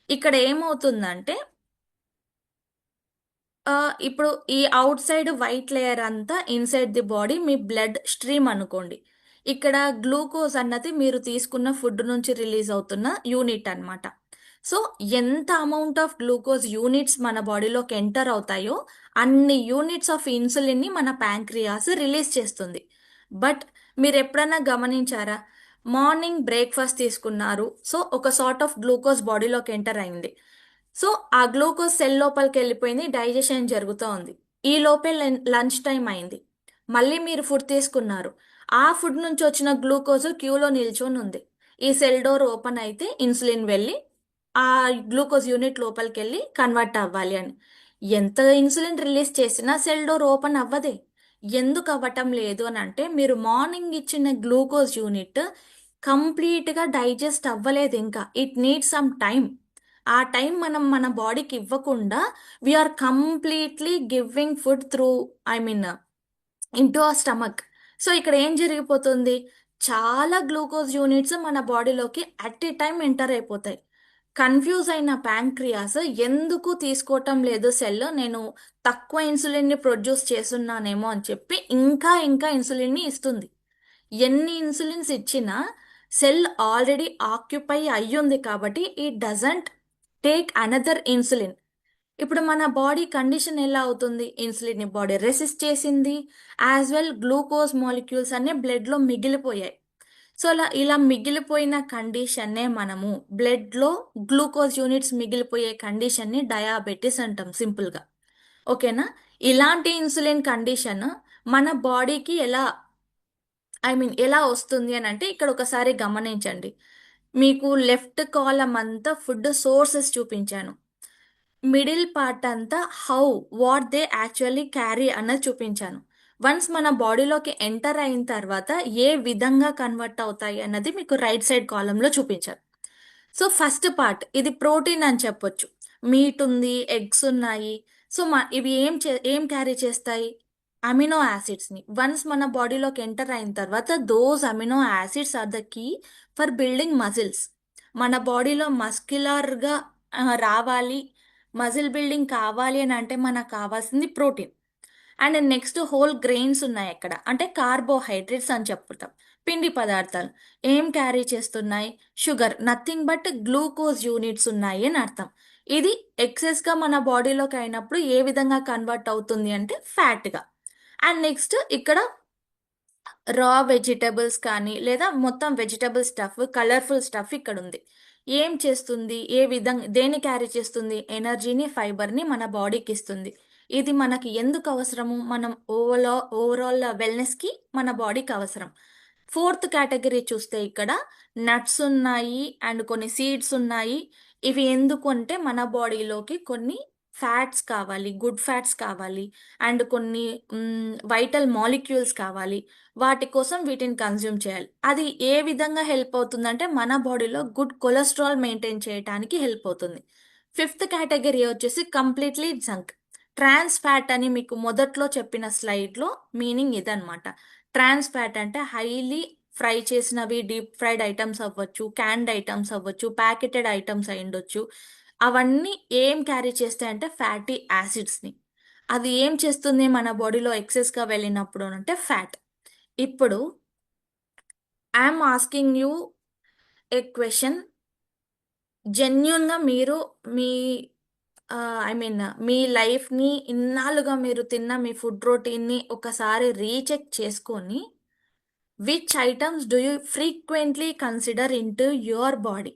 ఇక్కడ ఏమవుతుందంటే ఇప్పుడు ఈ అవుట్ సైడ్ వైట్ లేయర్ అంతా inside the body me blood stream అనుకోండి. ఇక్కడ గ్లూకోజ్ అన్నది మీరు తీసుకున్న ఫుడ్ నుంచి రిలీజ్ అవుతున్న యూనిట్ అన్నమాట. సో ఎంత అమౌంట్ ఆఫ్ గ్లూకోజ్ యూనిట్స్ మన బాడీలోకి ఎంటర్ అవుతాయో అన్ని యూనిట్స్ ఆఫ్ ఇన్సులిన్ని మన ప్యాంక్రియాస్ రిలీజ్ చేస్తుంది. బట్ మీరు ఎప్పుడైనా గమనించారా? మార్నింగ్ బ్రేక్ఫాస్ట్ తీసుకున్నారు, సో ఒక సార్ట్ ఆఫ్ గ్లూకోజ్ బాడీలోకి ఎంటర్ అయింది. సో ఆ గ్లూకోజ్ సెల్ లోపలికి వెళ్ళిపోయింది, డైజెషన్ జరుగుతూ ఉంది. ఈ లోపే లంచ్ టైం అయింది, మళ్ళీ మీరు ఫుడ్ తీసుకున్నారు. ఆ ఫుడ్ నుంచి వచ్చిన గ్లూకోజ్ క్యూలో నిల్చొని ఉంది. ఈ సెల్ డోర్ ఓపెన్ అయితే ఇన్సులిన్ వెళ్ళి ఆ గ్లూకోజ్ యూనిట్ లోపలికి వెళ్ళి కన్వర్ట్ అవ్వాలి అని. ఎంత ఇన్సులిన్ రిలీజ్ చేసినా సెల్ డోర్ ఓపెన్ అవ్వదే. ఎందుకు అవ్వటం లేదు అని అంటే మీరు మార్నింగ్ ఇచ్చిన గ్లూకోజ్ యూనిట్ కంప్లీట్గా డైజెస్ట్ అవ్వలేదు ఇంకా. It need some time. ఆ టైం మనం మన బాడీకి ఇవ్వకుండా we are completely giving food through, I mean into ఆ స్టమక్. సో ఇక్కడ ఏం జరిగిపోతుంది? చాలా గ్లూకోజ్ యూనిట్స్ మన బాడీలోకి అట్ ఏ టైం ఎంటర్ అయిపోతాయి. కన్ఫ్యూజ్ అయిన ప్యాంక్రియాస్ ఎందుకు తీసుకోవటం లేదు సెల్, నేను తక్కువ ఇన్సులిన్ని ప్రొడ్యూస్ చేస్తున్నానేమో అని చెప్పి ఇంకా ఇంకా ఇన్సులిన్ని ఇస్తుంది. ఎన్ని ఇన్సులిన్స్ ఇచ్చినా సెల్ ఆల్రెడీ ఆక్యుపై అయ్యుంది కాబట్టి it doesn't take another insulin. ఇప్పుడు మన బాడీ కండిషన్ ఎలా అవుతుంది? ఇన్సులిన్ బాడీ రెసిస్ట్ చేసింది, యాజ్ వెల్ గ్లూకోజ్ మాలిక్యూల్స్ అన్నీ బ్లడ్లో మిగిలిపోయాయి. సో ఇలా మిగిలిపోయిన కండిషన్నే మనము బ్లడ్లో గ్లూకోజ్ యూనిట్స్ మిగిలిపోయే కండిషన్ని డయాబెటిస్ అంటాం సింపుల్గా. ఓకేనా? ఇలాంటి ఇన్సులిన్ కండిషన్ మన బాడీకి ఎలా వస్తుంది అని అంటే ఇక్కడ ఒకసారి గమనించండి. మీకు లెఫ్ట్ కాలం అంతా ఫుడ్ సోర్సెస్ చూపించాను, మిడిల్ పార్ట్ అంతా వాట్ దే యాక్చువల్లీ క్యారీ అన్నది చూపించాను. వన్స్ మన బాడీలోకి ఎంటర్ అయిన తర్వాత ఏ విధంగా కన్వర్ట్ అవుతాయి అన్నది మీకు రైట్ సైడ్ కాలంలో చూపించాను. సో ఫస్ట్ పార్ట్ ఇది ప్రోటీన్ అని చెప్పొచ్చు. మీట్ ఉంది, ఎగ్స్ ఉన్నాయి. సో ఇవి ఏం క్యారీ చేస్తాయి? అమినో యాసిడ్స్ని. వన్స్ మన బాడీలోకి ఎంటర్ అయిన తర్వాత those amino acids are the key for building muscles. మన బాడీలో మస్క్యులర్గా రావాలి, మజిల్ బిల్డింగ్ కావాలి అని అంటే మనకు కావాల్సింది protein. And next whole grains ఉన్నాయి అక్కడ, అంటే కార్బోహైడ్రేట్స్ అని చెప్తాం. పిండి పదార్థాలు ఏం క్యారీ చేస్తున్నాయి? Sugar, nothing but glucose units ఉన్నాయి అని అర్థం. ఇది ఎక్సెస్గా మన బాడీలోకి అయినప్పుడు ఏ విధంగా కన్వర్ట్ అవుతుంది అంటే ఫ్యాట్గా. అండ్ నెక్స్ట్ ఇక్కడ రా వెజిటబుల్స్ కానీ లేదా మొత్తం వెజిటబుల్ స్టఫ్, కలర్ఫుల్ స్టఫ్ ఇక్కడ ఉంది. ఏం చేస్తుంది? ఏ విధంగా దేన్ని క్యారీ చేస్తుంది? ఎనర్జీని, ఫైబర్ని మన బాడీకి ఇస్తుంది. ఇది మనకి ఎందుకు అవసరము? మనం ఓవరాల్ వెల్నెస్కి మన బాడీకి అవసరం. ఫోర్త్ కేటగిరీ చూస్తే ఇక్కడ నట్స్ ఉన్నాయి అండ్ కొన్ని సీడ్స్ ఉన్నాయి. ఇవి ఎందుకు అంటే మన బాడీలోకి కొన్ని ఫ్యాట్స్ కావాలి, గుడ్ ఫ్యాట్స్ కావాలి అండ్ కొన్ని వైటల్ మాలిక్యూల్స్ కావాలి. వాటి కోసం వీటిని కన్జ్యూమ్ చేయాలి. అది ఏ విధంగా హెల్ప్ అవుతుందంటే మన బాడీలో గుడ్ కొలెస్ట్రాల్ మెయింటైన్ చేయడానికి హెల్ప్ అవుతుంది. ఫిఫ్త్ కేటగిరీ వచ్చేసి కంప్లీట్లీ జంక్. ట్రాన్స్ ఫ్యాట్ అని మీకు మొదట్లో చెప్పిన స్లైడ్లో మీనింగ్ ఇదనమాట. ట్రాన్స్ ఫ్యాట్ అంటే హైలీ ఫ్రై చేసినవి, డీప్ ఫ్రైడ్ ఐటమ్స్ అవ్వచ్చు, క్యాన్డ్ ఐటమ్స్ అవ్వచ్చు, ప్యాకెటెడ్ ఐటమ్స్ అయి ఉండొచ్చు. అవన్నీ ఏం క్యారీ చేస్తాయి అంటే ఫ్యాటీ యాసిడ్స్ని. అది ఏం చేస్తుంది మన బాడీలో ఎక్సెస్గా వెళ్ళినప్పుడు అంటే ఫ్యాట్. ఇప్పుడు I'm asking you A question. జెన్యున్గా మీరు మీ ఐ మీన్ మీ లైఫ్ని ఇన్నాళ్ళుగా మీరు తిన్న మీ ఫుడ్ రొటీన్ని ఒకసారి రీచెక్ చేసుకొని which items do you frequently consider in to your body.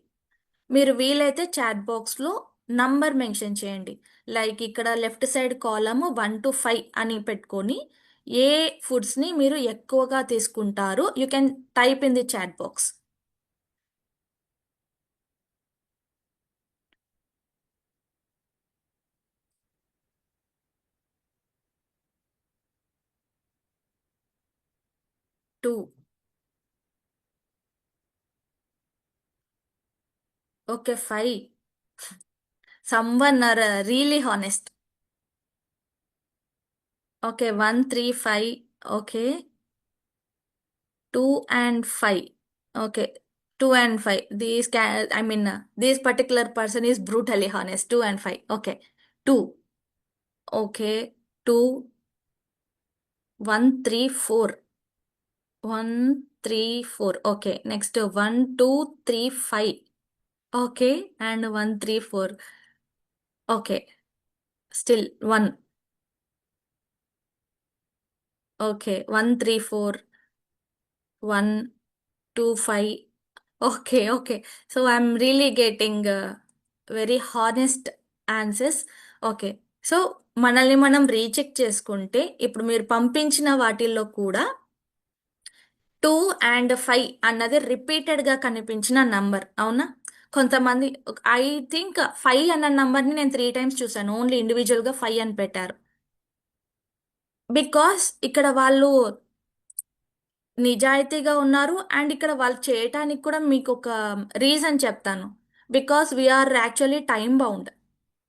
మీరు వీలైతే చాట్ బాక్స్లో నంబర్ మెన్షన్ చేయండి. లైక్ ఇక్కడ లెఫ్ట్ సైడ్ కాలమ్ 1 to 5 అని పెట్టుకొని ఏ ఫుడ్స్ని మీరు ఎక్కువగా తీసుకుంటారు you can type in the chat box. 2. Okay, 5. Someone are really honest. Okay, 1, 3, 5. Okay, 2 and 5. Okay, 2 and 5. This particular person is brutally honest. 2 and 5. Okay, 2. Okay, 2, 1, 3, 4. 1, 3, 4. Okay, next 1, 2, 3, 5. Okay, and 1, 3, 4. Okay, still 1. Okay, 1, 3, 4. 1, 2, 5. Okay, okay. So I'm really getting very honest answers. Okay. So మనల్ని మనం recheck చేసుకుంటే ఇప్పుడు మీరు పంపించిన వాటిల్లో కూడా 2 and 5 అన్నది రిపీటెడ్గా కనిపించిన నంబర్ అవునా? కొంతమంది ఐ థింక్ 5 అన్న నంబర్ని నేను 3 times చూసాను. ఓన్లీ ఇండివిజువల్గా 5 అని పెట్టారు. బికాస్ ఇక్కడ వాళ్ళు నిజాయితీగా ఉన్నారు అండ్ ఇక్కడ వాళ్ళు చేయటానికి కూడా మీకు ఒక రీజన్ చెప్తాను. Because we are actually time bound.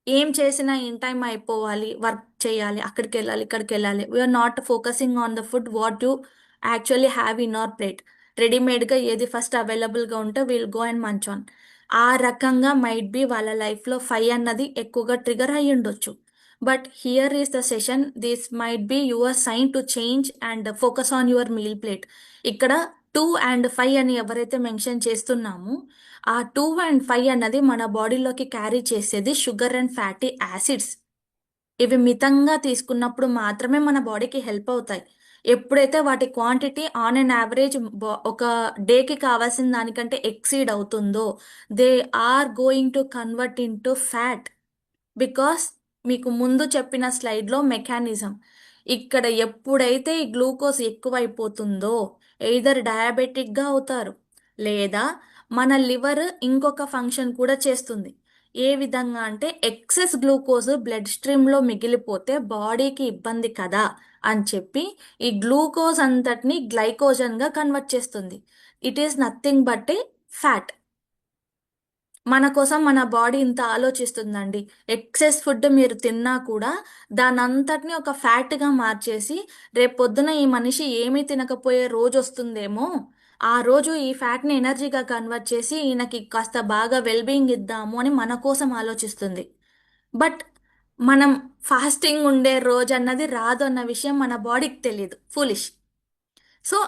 ఏం చేసినా ఇన్ టైం అయిపోవాలి, వర్క్ చేయాలి, అక్కడికి వెళ్ళాలి, ఇక్కడికి వెళ్ళాలి. We are not focusing on the food what you actually have in our plate. రెడీమేడ్గా ఏది ఫస్ట్ అవైలబుల్గా ఉంటే will go and munch on. ఆ రకంగా మైట్ బి వాళ్ళ లైఫ్లో 5 అన్నది ఎక్కువగా ట్రిగర్ అయ్యి ఉండొచ్చు. But here is the session, this might be your sign to change and focus on your meal plate. ఇక్కడ 2 and 5 అని ఎవరైతే మెన్షన్ చేస్తున్నామో ఆ 2 and 5 అన్నది మన బాడీలోకి క్యారీ చేసేది షుగర్ అండ్ ఫ్యాటీ యాసిడ్స్. ఇవి మితంగా తీసుకున్నప్పుడు మాత్రమే మన బాడీకి హెల్ప్ అవుతాయి. ఎప్పుడైతే వాటి క్వాంటిటీ ఆన్ అండ్ యావరేజ్ ఒక డేకి కావాల్సిన దానికంటే ఎక్సీడ్ అవుతుందో they are going to convert into fat. Because మీకు ముందు చెప్పిన స్లైడ్లో మెకానిజం ఇక్కడ ఎప్పుడైతే ఈ గ్లూకోజ్ ఎక్కువైపోతుందో ఎయిదర్ డయాబెటిక్గా అవుతారు లేదా మన లివర్ ఇంకొక ఫంక్షన్ కూడా చేస్తుంది. ఏ విధంగా అంటే ఎక్సెస్ గ్లూకోజ్ బ్లడ్ స్ట్రీమ్లో మిగిలిపోతే బాడీకి ఇబ్బంది కదా అని చెప్పి ఈ గ్లూకోజ్ అంతటిని గ్లైకోజన్గా కన్వర్ట్ చేస్తుంది. It is nothing but A fat. మన కోసం మన బాడీ ఇంత ఆలోచిస్తుందండి. ఎక్సెస్ ఫుడ్ మీరు తిన్నా కూడా దాని అంతటిని ఒక ఫ్యాట్గా మార్చేసి రేపొద్దున ఈ మనిషి ఏమీ తినకపోయే రోజు వస్తుందేమో ఆ రోజు ఈ ఫ్యాట్ని ఎనర్జీగా కన్వర్ట్ చేసి ఈయనకి కాస్త బాగా వెల్బీయింగ్ ఇద్దాము అని మన కోసం ఆలోచిస్తుంది. బట్ మనం ఫాస్టింగ్ ఉండే రోజు అన్నది రాదు అన్న విషయం మన బాడీకి తెలియదు. ఫూలిష్. సో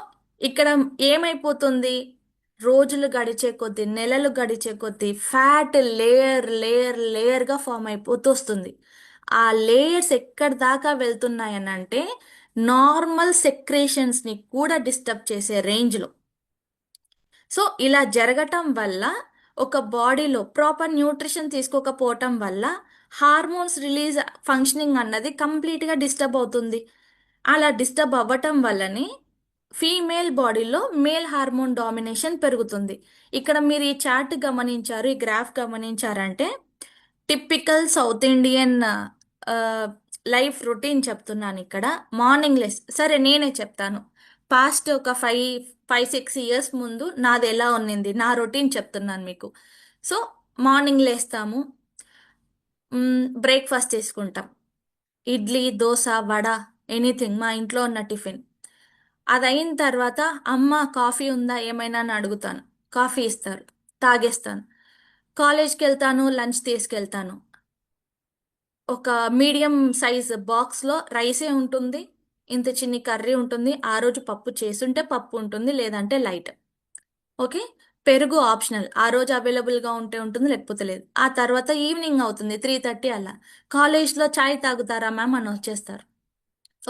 ఇక్కడ ఏమైపోతుంది, రోజులు గడిచే కొద్దీ నెలలు గడిచే కొద్దీ ఫ్యాట్ లేయర్ లేయర్ లేయర్గా ఫామ్ అయిపోతూ వస్తుంది. ఆ లేయర్స్ ఎక్కడి దాకా వెళ్తున్నాయనంటే నార్మల్ సెక్రేషన్స్ని కూడా డిస్టర్బ్ చేసే రేంజ్లో. సో ఇలా జరగటం వల్ల ఒక బాడీలో ప్రాపర్ న్యూట్రిషన్ తీసుకోకపోవటం వల్ల హార్మోన్స్ రిలీజ్ ఫంక్షనింగ్ అన్నది కంప్లీట్గా డిస్టర్బ్ అవుతుంది. అలా డిస్టర్బ్ అవ్వటం వల్లనే ఫీమేల్ బాడీలో మేల్ హార్మోన్ డామినేషన్ పెరుగుతుంది. ఇక్కడ మీరు ఈ చార్ట్ గమనించారు, ఈ గ్రాఫ్ గమనించారంటే typical south Indian life routine చెప్తున్నాను. ఇక్కడ మార్నింగ్ లెస్ సరే నేనే చెప్తాను. పాస్ట్ ఒక 5-6 years ముందు నాది ఎలా ఉన్నింది నా రొటీన్ చెప్తున్నాను మీకు. సో మార్నింగ్ లేస్తాము, బ్రేక్ఫాస్ట్ చేసుకుంటాం. ఇడ్లీ, దోశ, వడ, ఎనీథింగ్ మా ఇంట్లో ఉన్న టిఫిన్. అది అయిన తర్వాత అమ్మ కాఫీ ఉందా ఏమైనా అని అడుగుతాను. కాఫీ ఇస్తారు, తాగేస్తాను. కాలేజ్కి వెళ్తాను, లంచ్ తీసుకెళ్తాను. ఒక మీడియం సైజ్ బాక్స్లో రైసే ఉంటుంది, ఇంత చిన్ని కర్రీ ఉంటుంది, ఆ రోజు పప్పు చేసుంటే పప్పు ఉంటుంది, లేదంటే లైట్. ఓకే. పెరుగు ఆప్షనల్, ఆ రోజు అవైలబుల్గా ఉంటే ఉంటుంది, లేకపోతే లేదు. ఆ తర్వాత ఈవినింగ్ అవుతుంది 3:30 అలా, కాలేజ్లో చాయ్ తాగుతారా మ్యామ్ అని వచ్చేస్తారు.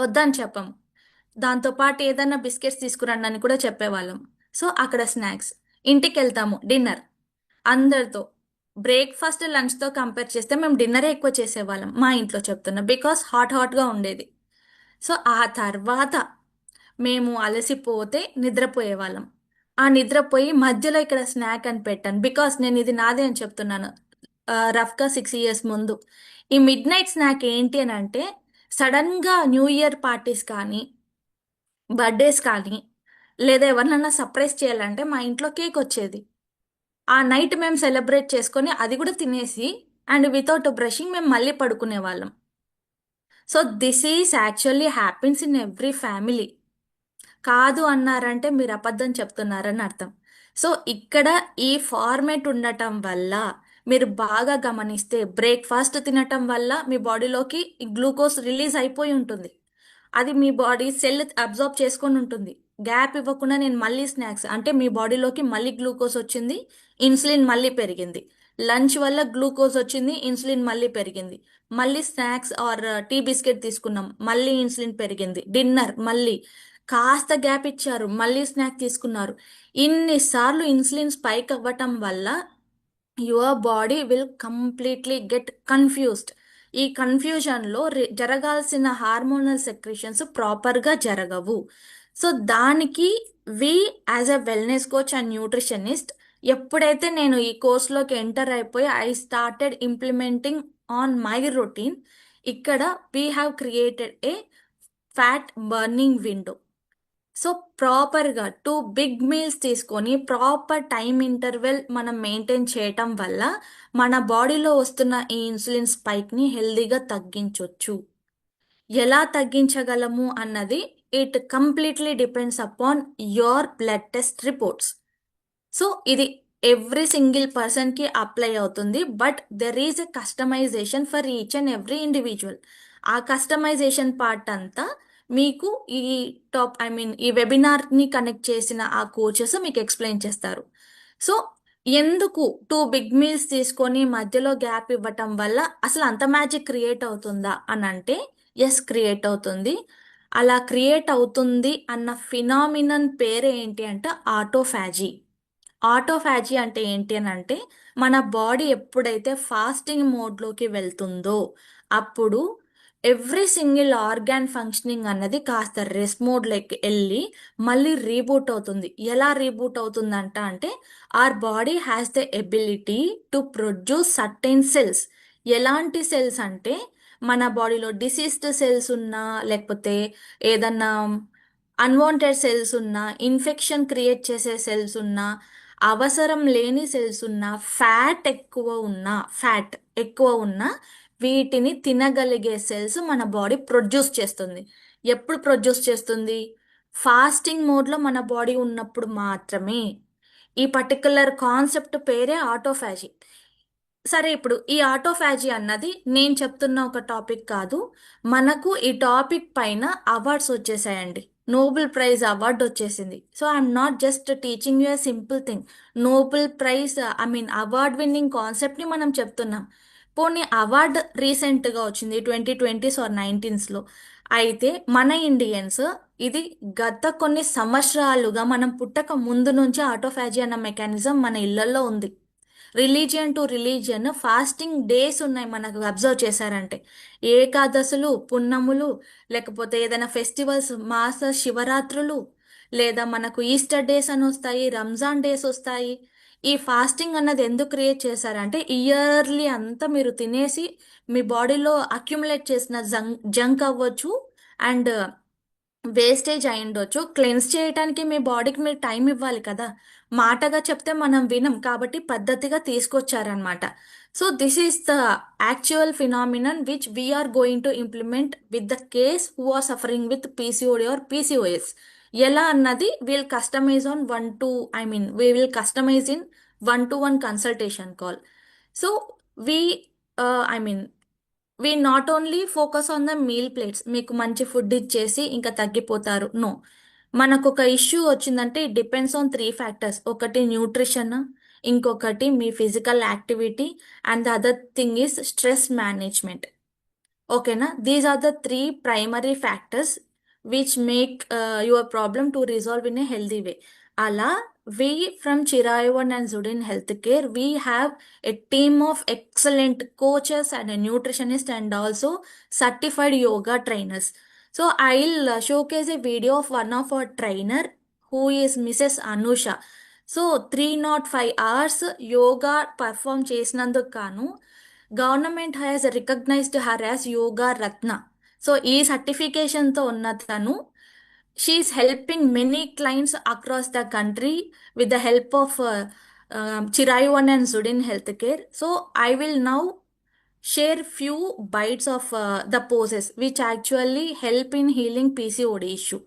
వద్దని చెప్పం. దాంతోపాటు ఏదన్నా బిస్కెట్స్ తీసుకురండి అని కూడా చెప్పేవాళ్ళం. సో అక్కడ స్నాక్స్. ఇంటికి వెళ్తాము, డిన్నర్ అందరితో. బ్రేక్ఫాస్ట్ లంచ్తో కంపేర్ చేస్తే మేము డిన్నరే ఎక్కువ చేసేవాళ్ళం మా ఇంట్లో చెప్తున్నా, బికాస్ హాట్ హాట్గా ఉండేది. సో ఆ తర్వాత మేము అలసిపోతే నిద్రపోయేవాళ్ళం. ఆ నిద్రపోయి మధ్యలో ఇక్కడ స్నాక్ అని పెట్టాను, బికాస్ నేను ఇది నాదే అని చెప్తున్నాను. రఫ్గా 6 years ముందు ఈ మిడ్ నైట్ స్నాక్ ఏంటి అని అంటే, సడన్గా న్యూ ఇయర్ పార్టీస్ కానీ, బర్త్డేస్ కానీ, లేదా ఎవరినన్నా సర్ప్రైజ్ చేయాలంటే మా ఇంట్లో కేక్ వచ్చేది. ఆ నైట్ మేము సెలబ్రేట్ చేసుకొని అది కూడా తినేసి, అండ్ వితౌట్ బ్రషింగ్ మేము మళ్ళీ పడుకునే వాళ్ళం. So this is actually happens in every family. కాదు అన్నారంటే మీరు అబద్ధం చెప్తున్నారని అర్థం. సో ఇక్కడ ఈ ఫార్మేట్ ఉండటం వల్ల మీరు బాగా గమనిస్తే, బ్రేక్ఫాస్ట్ తినటం వల్ల మీ బాడీలోకి గ్లూకోజ్ రిలీజ్ అయిపోయి ఉంటుంది. అది మీ బాడీ సెల్ అబ్జార్బ్ చేసుకొని ఉంటుంది. గ్యాప్ ఇవ్వకుండా నేను మళ్ళీ స్నాక్స్ అంటే మీ బాడీలోకి మళ్ళీ గ్లూకోజ్ వచ్చింది, ఇన్సులిన్ మళ్ళీ పెరిగింది. లంచ్ వల్ల గ్లూకోజ్ వచ్చింది, ఇన్సులిన్ మళ్ళీ పెరిగింది. మళ్ళీ స్నాక్స్ ఆర్ టీ బిస్కెట్ తీసుకున్నాం, మళ్ళీ ఇన్సులిన్ పెరిగింది. డిన్నర్ మళ్ళీ కాస్త గ్యాప్ ఇచ్చారు, మళ్ళీ స్నాక్ తీసుకున్నారు. ఇన్నిసార్లు ఇన్సులిన్ స్పైక్ అవ్వటం వల్ల your body will completely get confused. ఈ కన్ఫ్యూజన్లో జరగాల్సిన హార్మోనల్ సెక్రెషన్స్ ప్రాపర్గా జరగవు. సో దానికి we as a wellness coach and nutritionist, ఎప్పుడైతే నేను ఈ కోర్స్లోకి ఎంటర్ అయిపోయి I started implementing on my routine, ఇక్కడ we have created a fat burning window. So ప్రాపర్గా 2 big meals తీసుకొని ప్రాపర్ టైం ఇంటర్వెల్ మనం మెయింటైన్ చేయటం వల్ల మన బాడీలో వస్తున్న ఈ ఇన్సులిన్ స్పైక్ని హెల్దీగా తగ్గించవచ్చు. ఎలా తగ్గించగలము అన్నది it completely depends upon your blood test reports. So ఇది ఎవ్రీ సింగిల్ పర్సన్కి అప్లై అవుతుంది, but there is a customisation for each and every individual. ఆ కస్టమైజేషన్ పార్ట్ అంతా మీకు ఈ ఈ వెబినార్ని కనెక్ట్ చేసిన ఆ కోచెస్ మీకు ఎక్స్ప్లెయిన్ చేస్తారు. సో ఎందుకు 2 big meals తీసుకొని మధ్యలో గ్యాప్ ఇవ్వటం వల్ల అసలు అంత మ్యాజిక్ క్రియేట్ అవుతుందా అని అంటే, ఎస్ క్రియేట్ అవుతుంది. అలా క్రియేట్ అవుతుంది అన్న ఫినామినన్ పేరు ఏంటి అంటే ఆటోఫాజీ. ఆటోఫాజీ అంటే ఏంటి అని అంటే, మన బాడీ ఎప్పుడైతే ఫాస్టింగ్ మోడ్లోకి వెళ్తుందో అప్పుడు ఎవ్రీ సింగిల్ ఆర్గాన్ ఫంక్షనింగ్ అన్నది కాస్త రెస్ట్ మోడ్లోకి వెళ్ళి మళ్ళీ రీబూట్ అవుతుంది. ఎలా రీబూట్ అవుతుందంట అంటే, our body has the ability to produce certain cells. ఎలాంటి సెల్స్ అంటే, మన బాడీలో డిసీజ్డ్ సెల్స్ ఉన్నా, లేకపోతే ఏదన్నా అన్వాంటెడ్ సెల్స్ ఉన్నా, ఇన్ఫెక్షన్ క్రియేట్ చేసే సెల్స్ ఉన్నా, అవసరం లేని సెల్స్ ఉన్నా, ఫ్యాట్ ఎక్కువ ఉన్నా వీటిని తినగలిగే సెల్స్ మన బాడీ ప్రొడ్యూస్ చేస్తుంది. ఎప్పుడు ప్రొడ్యూస్ చేస్తుంది? ఫాస్టింగ్ మోడ్లో మన బాడీ ఉన్నప్పుడు మాత్రమే. ఈ పర్టికులర్ కాన్సెప్ట్ పేరే ఆటోఫాజీ. సరే, ఇప్పుడు ఈ ఆటోఫాజీ అన్నది నేను చెప్తున్న ఒక టాపిక్ కాదు. మనకు ఈ టాపిక్ పైన అవార్డ్స్ వచ్చేసాయండి. నోబెల్ ప్రైజ్ అవార్డు వచ్చేసింది. So I'm not just teaching you a simple thing. Nobel prize award winning కాన్సెప్ట్ని మనం చెప్తున్నాం. పోనీ అవార్డు రీసెంట్గా వచ్చింది 2020s or 19s. అయితే మన ఇండియన్స్ ఇది గత కొన్ని సంవత్సరాలుగా మనం పుట్టక ముందు నుంచి ఆటోఫాజీ అన్న మెకానిజం మన ఇళ్లలో ఉంది. Religion to religion fasting days ఉన్నాయి మనకు. అబ్జర్వ్ చేశారంటే ఏకాదశులు, పున్నములు, లేకపోతే ఏదైనా ఫెస్టివల్స్, మాస శివరాత్రులు, లేదా మనకు ఈస్టర్ డేస్ అని వస్తాయి, రంజాన్ డేస్ వస్తాయి. ఈ ఫాస్టింగ్ అన్నది ఎందుకు క్రియేట్ చేశారంటే, ఇయర్లీ అంతా మీరు తినేసి మీ బాడీలో అక్యుములేట్ చేసిన జంక్ అవ్వచ్చు అండ్ వేస్టేజ్ అయి ఉండొచ్చు. క్లెన్స్ చేయడానికి మీ బాడీకి మీరు టైం ఇవ్వాలి కదా. మాటగా చెప్తే మనం వినం, కాబట్టి పద్ధతిగా తీసుకొచ్చారనమాట. So this is the actual phenomenon which we are going to implement with the case who are suffering with PCOD or PCOS. ఎలా అన్నది we'll customize on we will customize in 1-to-1 consultation call. So we I mean we not only focus on the meal plates, మీకు మంచి food ఇచ్చేసి ఇంకా తగ్గిపోతారు, no. మనకు ఒక issue వచ్చిందంటే it depends on 3 factors. ఒకటి న్యూట్రిషన్, ఇంకొకటి మీ physical activity, and the other thing is stress management. ఓకేనా, these are the 3 primary factors which make your problem to resolve in a healthy way. అలా we from Chirayavan and Zudin Healthcare, we have a team of excellent coaches and a nutritionist and also certified yoga trainers. So I'll showcase a video of one of our trainer who is Mrs. Anusha. So 305 hours yoga perform చేసినందుకు గాను government has recognised her as Yoga Ratna. So ఈ సర్టిఫికేషన్తో ఉన్న తను, she is helping many clients across the country with the help of Chirayavan and Zudin Healthcare. So I will now share few bites of the poses which actually help in healing PCOD issue.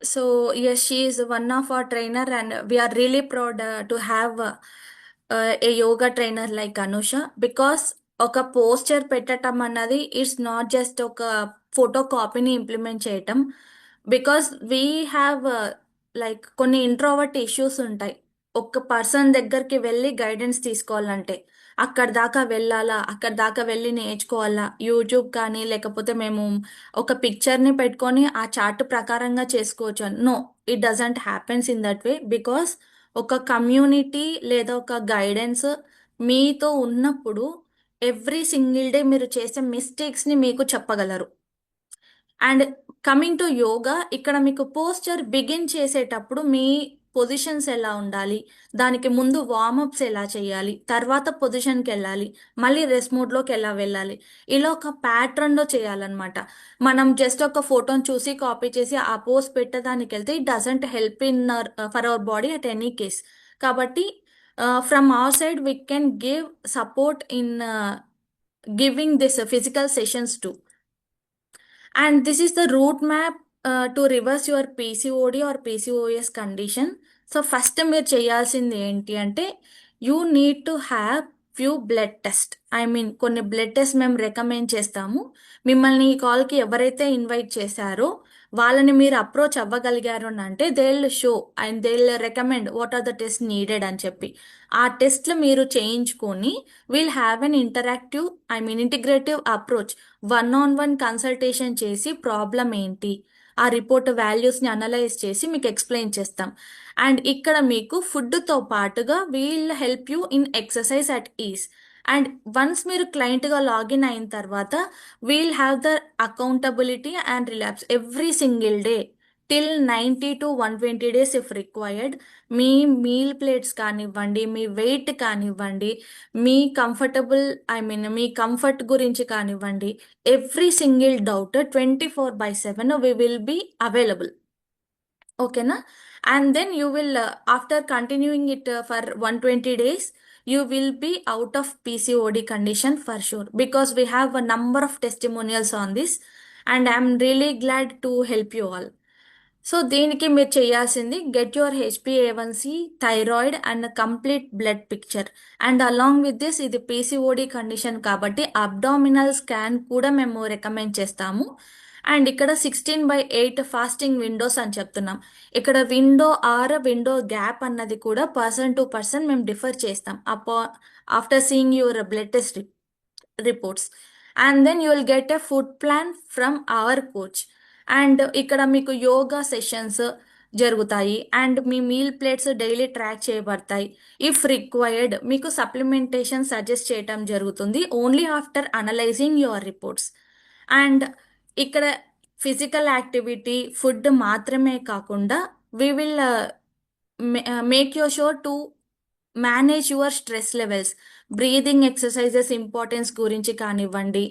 So yes, she is one of our trainer, and we are really proud to have a yoga trainer like Anusha, because ఒక posture పెట్టడం అన్నది it's not just ఒక photo కాపీని implement చేయటం. Because we have like కొన్ని introvert issues ఉంటాయి. ఒక person దగ్గరికి వెళ్ళి గైడెన్స్ తీసుకోవాలంటే అక్కడ దాకా వెళ్ళాలా, అక్కడ దాకా వెళ్ళి నేర్చుకోవాలా, యూట్యూబ్ కానీ లేకపోతే మేము ఒక పిక్చర్ని పెట్టుకొని ఆ చార్ట్ ప్రకారంగా చేసుకోవచ్చు. No, it doesn't happens in that way. Because ఒక కమ్యూనిటీ లేదా ఒక గైడెన్స్ మీతో ఉన్నప్పుడు ఎవ్రీ సింగిల్ డే మీరు చేసే మిస్టేక్స్ని మీకు చెప్పగలరు. అండ్ కమింగ్ టు యోగా, ఇక్కడ మీకు పోస్చర్ బిగిన్ చేసేటప్పుడు మీ పొజిషన్స్ ఎలా ఉండాలి, దానికి ముందు వార్మప్స్ ఎలా చేయాలి, తర్వాత పొజిషన్కి వెళ్ళాలి, మళ్ళీ రెస్ట్ మోడ్లోకి ఎలా వెళ్ళాలి, ఇలా ఒక ప్యాటర్న్లో చేయాలన్నమాట. మనం జస్ట్ ఒక ఫోటోని చూసి కాపీ చేసి ఆ పోజ్ పెట్టడానికి వెళ్తే it doesn't help in for our body at any case. కాబట్టి from our side we can give support in giving this physical sessions too. And this is the roadmap to reverse your PCOD or PCOS condition. So first మీరు చేయాల్సింది ఏంటి అంటే, you need to have few blood test. I mean కొన్ని blood test మేము recommend చేస్తాము. మిమ్మల్ని ఈ కాల్కి ఎవరైతే ఇన్వైట్ చేశారో వాళ్ళని మీరు అప్రోచ్ అవ్వగలిగారు అని అంటే they will show and they will recommend what are the test needed అని చెప్పి ఆ టెస్ట్లు మీరు చేయించుకొని will have an interactive, I mean integrative approach. 1-on-1 consultation చేసి ప్రాబ్లం ఏంటి, ఆ రిపోర్ట్ వాల్యూస్ని అనలైజ్ చేసి మీకు ఎక్స్ప్లెయిన్ చేస్తాం. అండ్ ఇక్కడ మీకు ఫుడ్తో పాటుగా we'll help you in exercise at ease. And once మీరు క్లయింట్గా లాగిన్ అయిన తర్వాత we'll have the accountability and relapse every single day till 90 to 120 days if required. మీ మీల్ ప్లేట్స్ కానివ్వండి, మీ వెయిట్ కానివ్వండి, మీ కంఫర్టబుల్, ఐ మీన్ మీ కంఫర్ట్ గురించి కానివ్వండి, every single doubt 24/7 we will be available. ఓకేనా, and then you will after continuing it for 120 days you will be out of PCOD condition for sure, because we have a number of testimonials on this and I'm really glad to help you all. So దీనికి మీరు చేయాల్సింది get your HbA1c, thyroid and complete blood picture. And along with this ఇది PCOD condition కాబట్టి abdominal scan కూడా మేము recommend చేస్తాము. And ఇక్కడ 16/8 fasting Windows అని చెప్తున్నాం. ఇక్కడ విండో ఆర్ విండో గ్యాప్ అన్నది కూడా పర్సన్ టు పర్సన్ మేము డిఫర్ చేస్తాం after seeing your blood test reports. And then you will get a food plan from our coach. And ఇక్కడ మీకు యోగా సెషన్స్ జరుగుతాయి అండ్ మీ మీల్ ప్లేట్స్ డైలీ ట్రాక్ చేయబడతాయి. If required మీకు supplementation suggest చేయటం జరుగుతుంది only after analysing your reports. And ఇక్కడ physical activity food మాత్రమే కాకుండా we will make your sure to manage your stress levels. Breathing exercises importance గురించి కానివ్వండి,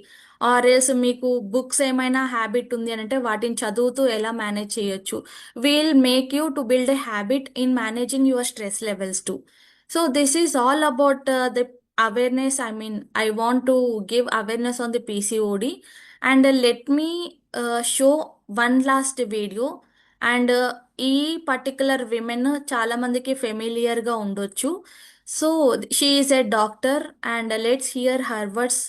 ఆర్ ఎల్స్ మీకు బుక్స్ ఏమైనా హ్యాబిట్ ఉంది అని అంటే వాటిని చదువుతూ ఎలా మేనేజ్ చేయొచ్చు. Will make you to build a habit in managing your stress levels to. So this is all about the awareness. I mean, I want to give awareness on the PCOD. And let me show one last video. And ఈ particular women చాలా మందికి ఫెమిలియర్గా ఉండొచ్చు. So she is a doctor and let's hear her words.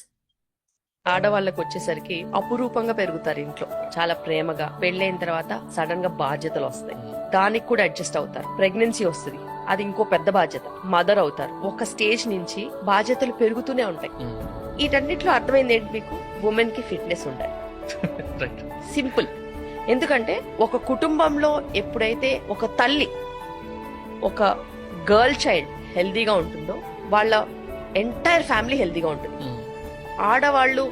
ఆడవాళ్ళకి వచ్చేసరికి అపురూపంగా పెరుగుతారు ఇంట్లో, చాలా ప్రేమగా. పెళ్ళైన తర్వాత సడన్ గా బాధ్యతలు వస్తాయి, దానికి కూడా అడ్జస్ట్ అవుతారు. ప్రెగ్నెన్సీ వస్తుంది, అది ఇంకో పెద్ద బాధ్యత. మదర్ అవుతారు, ఒక స్టేజ్ నుంచి బాధ్యతలు పెరుగుతూనే ఉంటాయి. వీటన్నిటిలో అర్థమైంది ఏంటి మీకు? ఉమెన్ కి ఫిట్నెస్ ఉండాలి. సింపుల్. ఎందుకంటే ఒక కుటుంబంలో ఎప్పుడైతే ఒక తల్లి, ఒక గర్ల్ చైల్డ్ హెల్దీగా ఉంటుందో వాళ్ళ ఎంటైర్ ఫ్యామిలీ హెల్దీగా ఉంటుంది. ఆడవాళ్ళు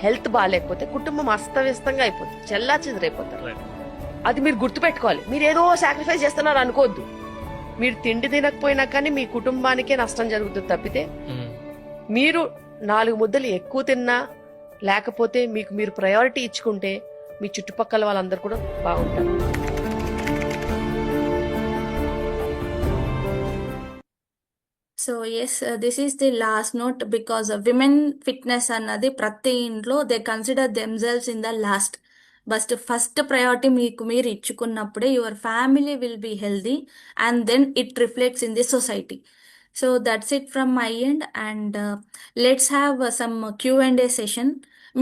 హెల్త్ బాగాలేకపోతే కుటుంబం అస్తవ్యస్తంగా అయిపోతుంది, చెల్లా చెదరైపోతారు. అది మీరు గుర్తుపెట్టుకోవాలి. మీరు ఏదో సాక్రిఫైస్ చేస్తున్నారు అనుకోవద్దు. మీరు తిండి తినకపోయినా కానీ మీ కుటుంబానికే నష్టం జరుగుతుంది తప్పితే, మీరు 4 ముద్దలు ఎక్కువ తిన్నా లేకపోతే మీకు మీరు ప్రయారిటీ ఇచ్చుకుంటే మీ చుట్టుపక్కల వాళ్ళందరూ కూడా బాగుంటారు. So yes, this is the last note. Because women fitness అన్నది ప్రతి ఇంట్లో they consider themselves in the last. But first ప్రయారిటీ మీకు మీరు ఇచ్చుకున్నప్పుడే your family will be healthy and then it reflects in the society. So that's it from my end. And let's have some Q&A session.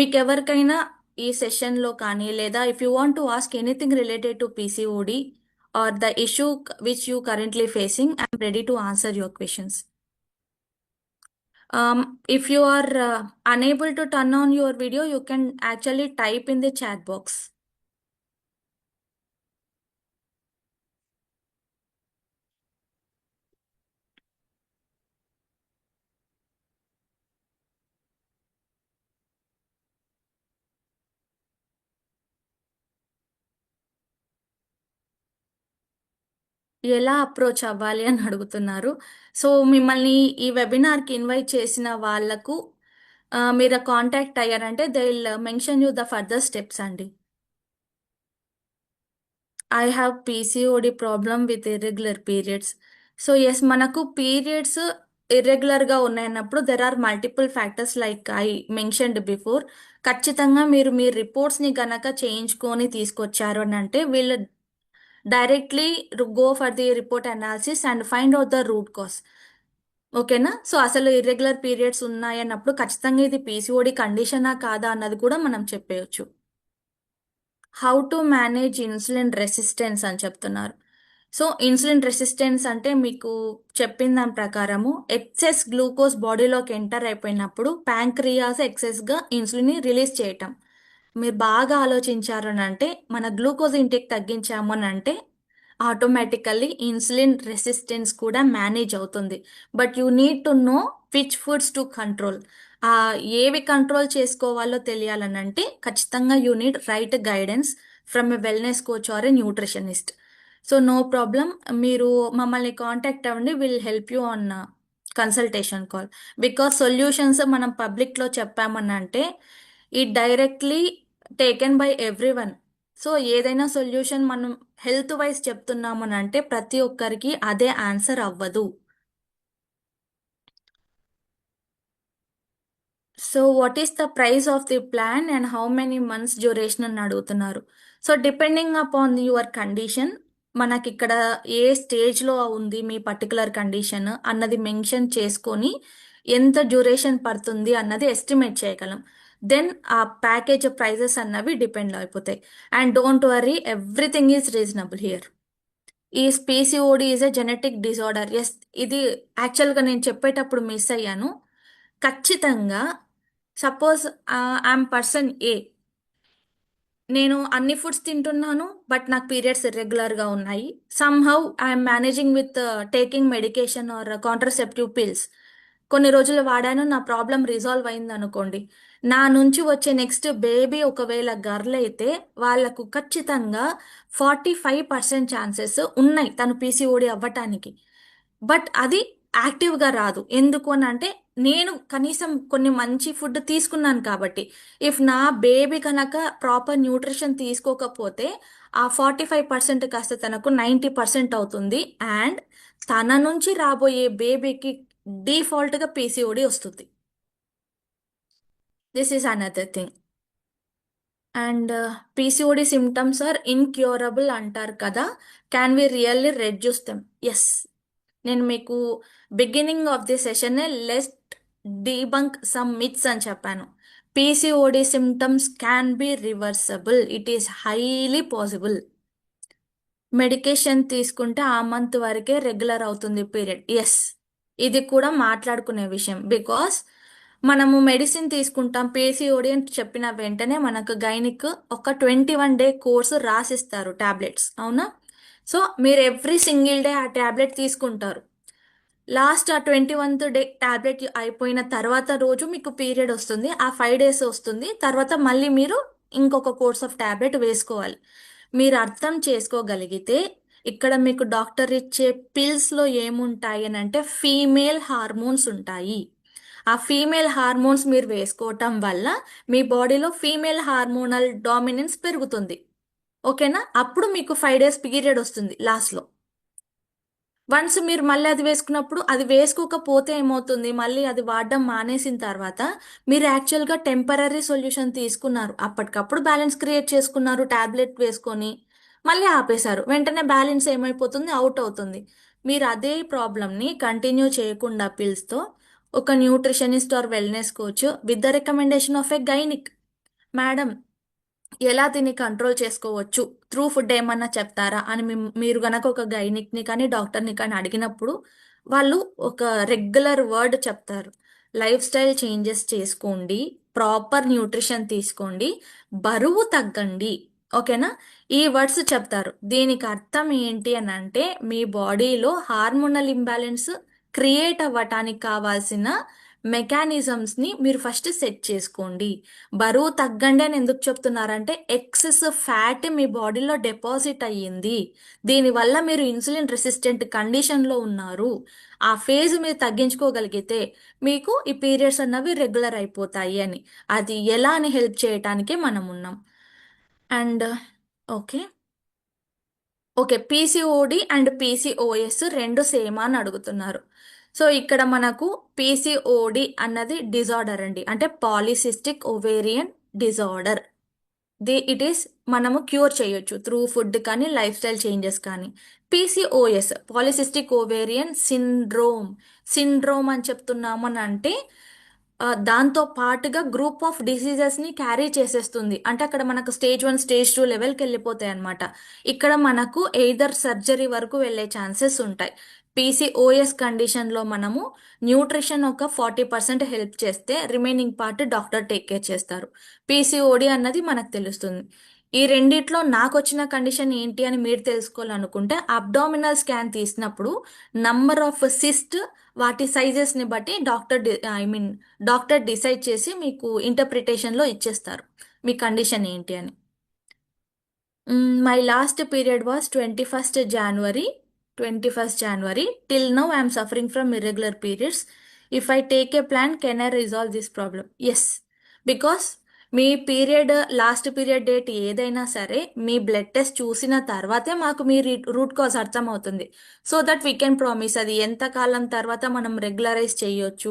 మీకు ఎవరికైనా ఈ సెషన్లో కానీ లేదా if you want to ask anything related to PCOD or the issue which you currently facing, I'm ready to answer your questions. If you are unable to turn on your video, you can actually type in the chat box. ఎలా approach అవ్వాలి అని అడుగుతున్నారు. So మిమ్మల్ని ఈ వెబినార్కి invite చేసిన వాళ్ళకు మీరు contact అయ్యారంటే they will mention you the further steps అండి. I have PCOD problem with irregular periods. So yes, మనకు పీరియడ్స్ ఇర్రెగ్యులర్గా ఉన్నాయన్నప్పుడు there are multiple factors like I mentioned before. ఖచ్చితంగా మీరు మీ రిపోర్ట్స్ని గనక చేయించుకొని తీసుకొచ్చారు అని అంటే వీళ్ళు directly go for the report analysis and find out the root cause. ఓకేనా? సో అసలు ఇర్రెగ్యులర్ పీరియడ్స్ ఉన్నాయన్నప్పుడు ఖచ్చితంగా ఇది PCOD కండిషనా కాదా అన్నది కూడా మనం చెప్పేయచ్చు. How to manage insulin resistance అని చెప్తున్నారు. సో ఇన్సులిన్ రెసిస్టెన్స్ అంటే మీకు చెప్పిన దాని ప్రకారము ఎక్సెస్ గ్లూకోజ్ బాడీలోకి ఎంటర్ అయిపోయినప్పుడు ప్యాంక్రియాస్ ఎక్సెస్గా ఇన్సులిన్ని రిలీజ్ చేయటం. మీరు బాగా ఆలోచించారు అని అంటే మన గ్లూకోజ్ ఇంటేక్ తగ్గించాము అని అంటే ఆటోమేటికల్లీ ఇన్సులిన్ రెసిస్టెన్స్ కూడా మేనేజ్ అవుతుంది. But you need to know which foods to control. ఏవి కంట్రోల్ చేసుకోవాలో తెలియాలని అంటే ఖచ్చితంగా you need right guidance from a wellness coach or a nutritionist. So no problem, మీరు మమ్మల్ని కాంటాక్ట్ అవ్వండి, will help you on consultation call. Because solutions మనం పబ్లిక్లో చెప్పామని అంటే it directly taken by everyone. So ఏదైనా సొల్యూషన్ మనం health wise చెప్తున్నాము అని అంటే ప్రతి ఒక్కరికి అదే ఆన్సర్ అవ్వదు. So what is the price of the plan and how many months duration అని అడుగుతున్నారు. So depending upon your condition, మనకి ఇక్కడ ఏ స్టేజ్లో ఉంది మీ పర్టికులర్ కండిషన్ అన్నది మెన్షన్ చేసుకొని ఎంత డ్యూరేషన్ పడుతుంది అన్నది ఎస్టిమేట్ చేయగలం. దెన్ ఆ ప్యాకేజ్ ప్రైజెస్ అన్నవి డిపెండ్ అయిపోతాయి. And don't worry, everything is reasonable here. ఈ PCOD is a genetic disorder. Yes, ఇది యాక్చువల్గా నేను చెప్పేటప్పుడు మిస్ అయ్యాను. ఖచ్చితంగా సపోజ్ ఐఎమ్ పర్సన్ ఏ, నేను అన్ని ఫుడ్స్ తింటున్నాను బట్ నాకు పీరియడ్స్ ఇర్రెగ్యులర్గా ఉన్నాయి. Somehow I'm managing with taking medication or contraceptive pills. కొన్ని రోజులు వాడాను, నా ప్రాబ్లం రిజాల్వ్ అయింది అనుకోండి. నా నుంచి వచ్చే నెక్స్ట్ బేబీ ఒకవేళ గర్ల్ అయితే వాళ్ళకు ఖచ్చితంగా 45% ఛాన్సెస్ ఉన్నాయి తను పీసీఓడి అవ్వటానికి. బట్ అది యాక్టివ్గా రాదు. ఎందుకు అని అంటే నేను కనీసం కొన్ని మంచి ఫుడ్ తీసుకున్నాను కాబట్టి. ఇఫ్ నా బేబీ కనుక ప్రాపర్ న్యూట్రిషన్ తీసుకోకపోతే ఆ 45% కాస్త తనకు 90% అవుతుంది. అండ్ తన నుంచి రాబోయే బేబీకి డిఫాల్ట్గా పీసీఓడి వస్తుంది. This is another thing. And PCOD symptoms are incurable అంటారు కదా, can we really reduce them? Yes. నేను మీకు బిగినింగ్ ఆఫ్ ది సెషన్ లెస్ట్ డీబంక్ సమ్ మిత్స్ అని చెప్పాను. PCOD symptoms can be reversible. It is highly possible. Medication తీసుకుంటే ఆ month వరకే రెగ్యులర్ అవుతుంది పీరియడ్. ఎస్, ఇది కూడా మాట్లాడుకునే విషయం. బికాస్ మనము మెడిసిన్ తీసుకుంటాం పీసీఓడి అని చెప్పిన వెంటనే మనకు గైనిక్ ఒక 21 డే కోర్సు రాసిస్తారు టాబ్లెట్స్, అవునా? సో మీరు ఎవ్రీ సింగిల్ డే ఆ టాబ్లెట్ తీసుకుంటారు. లాస్ట్ ఆ 21th డే టాబ్లెట్ అయిపోయిన తర్వాత రోజు మీకు పీరియడ్ వస్తుంది. ఆ 5 days వస్తుంది. తర్వాత మళ్ళీ మీరు ఇంకొక కోర్స్ ఆఫ్ టాబ్లెట్ వేసుకోవాలి. మీరు అర్థం చేసుకోగలిగితే ఇక్కడ మీకు డాక్టర్ ఇచ్చే పిల్స్లో ఏముంటాయి అని అంటే ఫీమేల్ హార్మోన్స్ ఉంటాయి. ఆ ఫీమేల్ హార్మోన్స్ మీరు వేసుకోవటం వల్ల మీ బాడీలో ఫీమేల్ హార్మోనల్ డామినెన్స్ పెరుగుతుంది. ఓకేనా? అప్పుడు మీకు 5 days పీరియడ్ వస్తుంది లాస్ట్లో. వన్స్ మీరు మళ్ళీ అది వేసుకున్నప్పుడు, అది వేసుకోకపోతే ఏమవుతుంది, మళ్ళీ అది వాడడం మానేసిన తర్వాత మీరు యాక్చువల్గా టెంపరీ సొల్యూషన్ తీసుకున్నారు, అప్పటికప్పుడు బ్యాలెన్స్ క్రియేట్ చేసుకున్నారు టాబ్లెట్ వేసుకొని, మళ్ళీ ఆపేశారు. వెంటనే బ్యాలెన్స్ ఏమైపోతుంది, అవుట్ అవుతుంది. మీరు అదే ప్రాబ్లమ్ని కంటిన్యూ చేయకుండా పిల్స్తో ఒక nutritionist or wellness coach with the recommendation of a gynaec, madam ఎలా దీన్ని కంట్రోల్ చేసుకోవచ్చు, త్రూ ఫుడ్ ఏమన్నా చెప్తారా అని మీరు గనక ఒక గైనిక్ని కానీ డాక్టర్ని కానీ అడిగినప్పుడు వాళ్ళు ఒక రెగ్యులర్ వర్డ్ చెప్తారు. లైఫ్ స్టైల్ చేంజెస్ చేసుకోండి, ప్రాపర్ న్యూట్రిషన్ తీసుకోండి, బరువు తగ్గండి. ఓకేనా? ఈ వర్డ్స్ చెప్తారు. దీనికి అర్థం ఏంటి అని అంటే మీ బాడీలో హార్మోనల్ ఇంబ్యాలెన్స్ క్రియేట్ అవ్వటానికి కావాల్సిన మెకానిజమ్స్ని మీరు ఫస్ట్ సెట్ చేసుకోండి. బరువు తగ్గండి అని ఎందుకు చెప్తున్నారంటే ఎక్సెస్ ఫ్యాట్ మీ బాడీలో డిపాజిట్ అయ్యింది, దీనివల్ల మీరు ఇన్సులిన్ రెసిస్టెంట్ కండిషన్లో ఉన్నారు. ఆ ఫేజ్ మీరు తగ్గించుకోగలిగితే మీకు ఈ పీరియడ్స్ అన్నవి రెగ్యులర్ అయిపోతాయి అని. అది ఎలా అని హెల్ప్ చేయటానికే మనం ఉన్నాం. And okay okay PCOD and PCOS రెండు సేమా అని అడుగుతున్నారు. సో ఇక్కడ మనకు పీసీఓడి అన్నది డిజార్డర్ అండి, అంటే polycystic ovarian disorder. It is మనము క్యూర్ చేయొచ్చు త్రూ ఫుడ్ కానీ లైఫ్ స్టైల్ చేంజెస్ కానీ. PCOS polycystic ovarian syndrome. Syndrome అని చెప్తున్నాము అని అంటే దాంతో పాటుగా గ్రూప్ ఆఫ్ డిసీజెస్ని క్యారీ చేసేస్తుంది. అంటే అక్కడ మనకు స్టేజ్ 1 స్టేజ్ 2 లెవెల్కి వెళ్ళిపోతాయి అనమాట. ఇక్కడ మనకు ఎయిదర్ సర్జరీ వరకు వెళ్ళే ఛాన్సెస్ ఉంటాయి. పీసీఓఎస్ కండిషన్లో మనము న్యూట్రిషన్ ఒక 40% హెల్ప్ చేస్తే remaining part doctor take care చేస్తారు. పీసీఓడి అన్నది మనకు తెలుస్తుంది. ఈ రెండిట్లో నాకు వచ్చిన కండిషన్ ఏంటి అని మీరు తెలుసుకోవాలనుకుంటే అబ్డామినల్ స్కాన్ తీసినప్పుడు నంబర్ ఆఫ్ సిస్ట్ వాటి సైజెస్ని బట్టి డాక్టర్ డిసైడ్ చేసి మీకు ఇంటర్ప్రిటేషన్లో ఇచ్చేస్తారు మీ కండిషన్ ఏంటి అని. My last period was 21st January. Till now I am suffering from irregular periods. If I take a plan, can I resolve this problem? Yes, because me period last period date ఏదైనా సరే మీ blood test చూసిన తర్వాతే మాకు మీ root cause అర్థమవుతుంది. So that we can promise అది ఎంత కాలం తర్వాత మనం రెగ్యులరైజ్ చేయొచ్చు.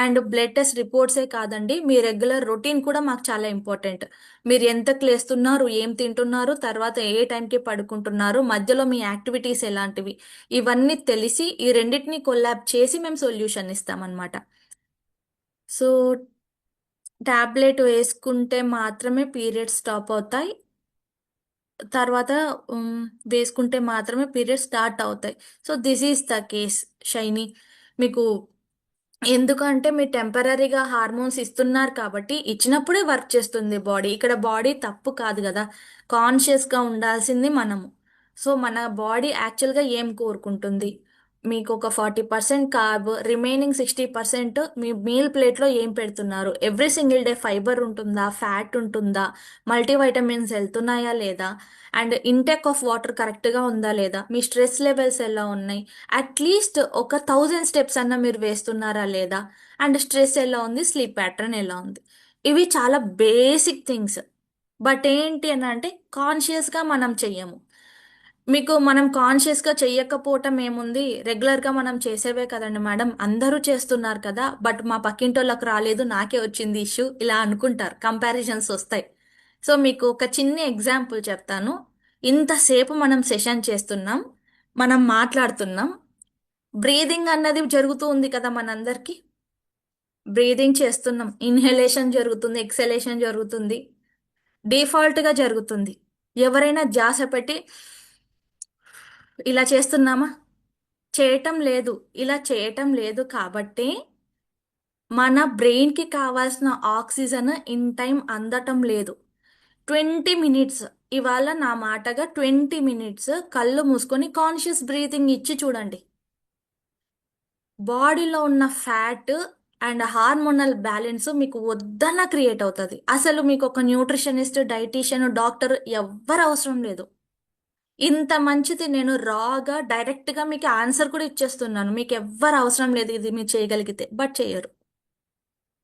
అండ్ బ్లడ్ టెస్ట్ రిపోర్ట్సే కాదండి, మీ రెగ్యులర్ రొటీన్ కూడా మాకు చాలా ఇంపార్టెంట్. మీరు ఎంత లేస్తున్నారు, ఏం తింటున్నారు, తర్వాత ఏ టైంకి పడుకుంటున్నారు, మధ్యలో మీ యాక్టివిటీస్ ఎలాంటివి, ఇవన్నీ తెలిసి ఈ రెండింటిని కొల్లాబ్ చేసి మేము సొల్యూషన్ ఇస్తామన్నమాట. సో టాబ్లెట్ వేసుకుంటే మాత్రమే పీరియడ్స్ స్టాప్ అవుతాయి, తర్వాత వేసుకుంటే మాత్రమే పీరియడ్స్ స్టార్ట్ అవుతాయి. So this is the case. Shiny, మీకు ఎందుకంటే మీరు టెంపరరీగా హార్మోన్స్ ఇస్తున్నారు కాబట్టి ఇచ్చినప్పుడే వర్క్ చేస్తుంది బాడీ. ఇక్కడ బాడీ తప్పు కాదు కదా, కాన్షియస్గా ఉండాల్సింది మనము. సో మన బాడీ యాక్చువల్గా ఏం కోరుకుంటుంది, మీకు ఒక 40% కార్బ్, రిమైనింగ్ 60% మీ మీల్ ప్లేట్లో ఏం పెడుతున్నారు, ఎవ్రీ సింగిల్ డే ఫైబర్ ఉంటుందా, ఫ్యాట్ ఉంటుందా, మల్టీవైటమిన్స్ వెళ్తున్నాయా లేదా, అండ్ ఇంటెక్ ఆఫ్ వాటర్ కరెక్ట్గా ఉందా లేదా, మీ స్ట్రెస్ లెవెల్స్ ఎలా ఉన్నాయి, అట్లీస్ట్ ఒక 1000 స్టెప్స్ అన్న మీరు వేస్తున్నారా లేదా, అండ్ స్ట్రెస్ ఎలా ఉంది, స్లీప్ ప్యాటర్న్ ఎలా ఉంది. ఇవి చాలా బేసిక్ థింగ్స్. బట్ ఏంటి అని అంటే కాన్షియస్గా మనం చెయ్యము. మీకు మనం కాన్షియస్గా చెయ్యకపోవటం ఏముంది, రెగ్యులర్గా మనం చేసేవే కదండి మేడం, అందరూ చేస్తున్నారు కదా, బట్ మా పక్కింటోళ్ళకి రాలేదు నాకే వచ్చింది ఇష్యూ, ఇలా అనుకుంటారు, కంపారిజన్స్ వస్తాయి. సో మీకు ఒక చిన్న ఎగ్జాంపుల్ చెప్తాను. ఇంతసేపు మనం సెషన్ చేస్తున్నాం, మనం మాట్లాడుతున్నాం, బ్రీదింగ్ అన్నది జరుగుతూ ఉంది కదా మనందరికీ. బ్రీదింగ్ చేస్తున్నాం, ఇన్హలేషన్ జరుగుతుంది, ఎక్సలేషన్ జరుగుతుంది, డిఫాల్ట్గా జరుగుతుంది. ఎవరైనా ధ్యాస పెట్టి ఇలా చేస్తున్నామా? చేయటం లేదు. ఇలా చేయటం లేదు కాబట్టి మన బ్రెయిన్కి కావాల్సిన ఆక్సిజన్ ఇన్ టైం అందటం లేదు. 20 మినిట్స్, ఇవాళ నా మాటగా 20 మినిట్స్ కళ్ళు మూసుకొని కాన్షియస్ బ్రీతింగ్ ఇచ్చి చూడండి. బాడీలో ఉన్న ఫ్యాట్ అండ్ హార్మోనల్ బ్యాలెన్స్ మీకు వద్దన్న క్రియేట్ అవుతుంది. అసలు మీకు ఒక న్యూట్రిషనిస్ట్, డైటీషియన్, డాక్టర్ ఎవ్వరు అవసరం లేదు. ఇంత మంచిది నేను రాగా డైరెక్ట్గా మీకు ఆన్సర్ కూడా ఇచ్చేస్తున్నాను, మీకు ఎవ్వరు అవసరం లేదు ఇది మీరు చేయగలిగితే, బట్ చేయరు.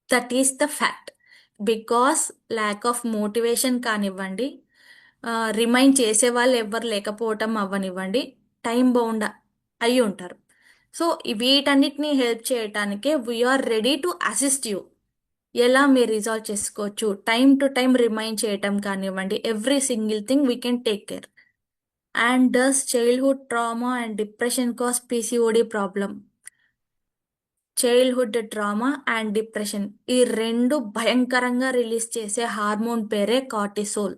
That is the fact. Because lack of motivation కానివ్వండి, రిమైండ్ చేసే వాళ్ళు ఎవ్వరు లేకపోవటం అవ్వనివ్వండి, టైం బౌండ్ అయి ఉంటారు. సో వీటన్నిటిని హెల్ప్ చేయటానికే we are ready to assist you. ఎలా మీరు రిజాల్వ్ చేసుకోవచ్చు, టైం టు టైం రిమైండ్ చేయటం కానివ్వండి, every single thing we can take care. And does childhood trauma and depression cause PCOD problem? Childhood trauma and depression, ఈ రెండు భయంకరంగా release చేసే hormone పేరే కార్టిసోల్.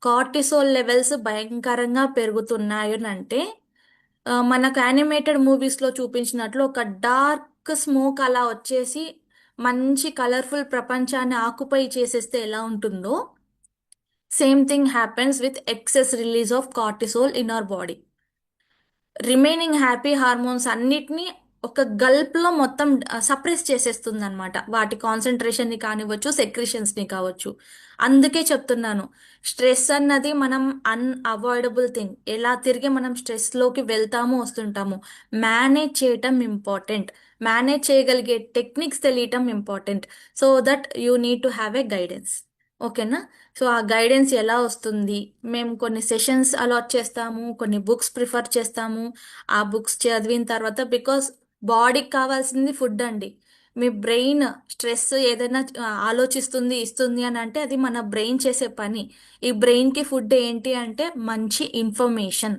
కార్టిసోల్ లెవెల్స్ భయంకరంగా పెరుగుతున్నాయనంటే మనకు యానిమేటెడ్ మూవీస్లో చూపించినట్లు ఒక డార్క్ స్మోక్ అలా వచ్చేసి మంచి కలర్ఫుల్ ప్రపంచాన్ని ఆక్యుపై చేసేస్తే ఎలా ఉంటుందో, same thing happens with excess release of cortisol in our body. Remaining happy hormones అన్నిటినీ ఒక గల్ప్లో మొత్తం సప్రెస్ చేసేస్తుంది అనమాట. వాటి కాన్సన్ట్రేషన్ని కానివ్వచ్చు, సెక్రిషన్స్ని కావచ్చు. అందుకే చెప్తున్నాను, స్ట్రెస్ అన్నది మనం అన్అవాయిడబుల్ థింగ్. ఎలా తిరిగి మనం స్ట్రెస్లోకి వెళ్తాము వస్తుంటాము, మేనేజ్ చేయటం ఇంపార్టెంట్. మేనేజ్ చేయగలిగే టెక్నిక్స్ తెలియటం important. So that you need to have a guidance. ఓకేనా? సో ఆ గైడెన్స్ ఎలా వస్తుంది, మేము కొన్ని సెషన్స్ అలాట్ చేస్తాము, కొన్ని బుక్స్ ప్రిఫర్ చేస్తాము. ఆ బుక్స్ చదివిన తర్వాత, బికాస్ బాడీకి కావాల్సింది ఫుడ్ అండి. మీ బ్రెయిన్ స్ట్రెస్ ఏదైనా ఆలోచిస్తుంది ఇస్తుంది అని అంటే అది మన బ్రెయిన్ చేసే పని. ఈ బ్రెయిన్కి ఫుడ్ ఏంటి అంటే మంచి ఇన్ఫర్మేషన్.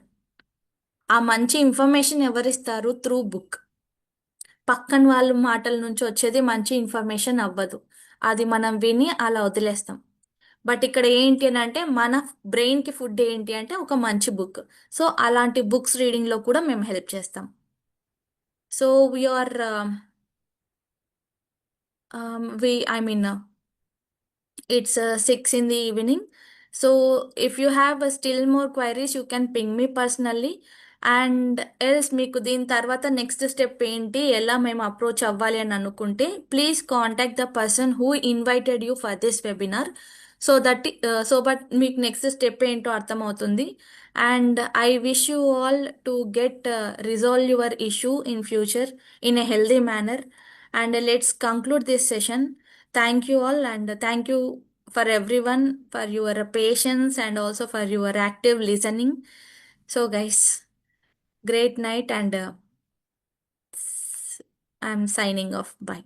ఆ మంచి ఇన్ఫర్మేషన్ ఎవరిస్తారు? Through book. పక్కన వాళ్ళ మాటల నుంచి వచ్చేది మంచి ఇన్ఫర్మేషన్ అవ్వదు, అది మనం విని అలా వదిలేస్తాం. బట్ ఇక్కడ ఏంటి అని అంటే మన బ్రెయిన్కి ఫుడ్ ఏంటి అంటే ఒక మంచి బుక్. సో అలాంటి బుక్స్ రీడింగ్లో కూడా మేము హెల్ప్ చేస్తాం. So we are it's 6 in the evening. So if you have still more queries, you can ping me personally. And else మీకు దీని తర్వాత నెక్స్ట్ స్టెప్ ఏంటి, ఎలా మేము అప్రోచ్ అవ్వాలి అని అనుకుంటే, please contact the person who invited you for this webinar. So but మీకు నెక్స్ట్ స్టెప్ ఏంటో అర్థమవుతుంది. And I wish you all to get resolve your issue in future in a healthy manner. And let's conclude this session. Thank you all, and thank you for everyone for your patience and also for your active listening. So guys, great night, and I'm signing off. Bye.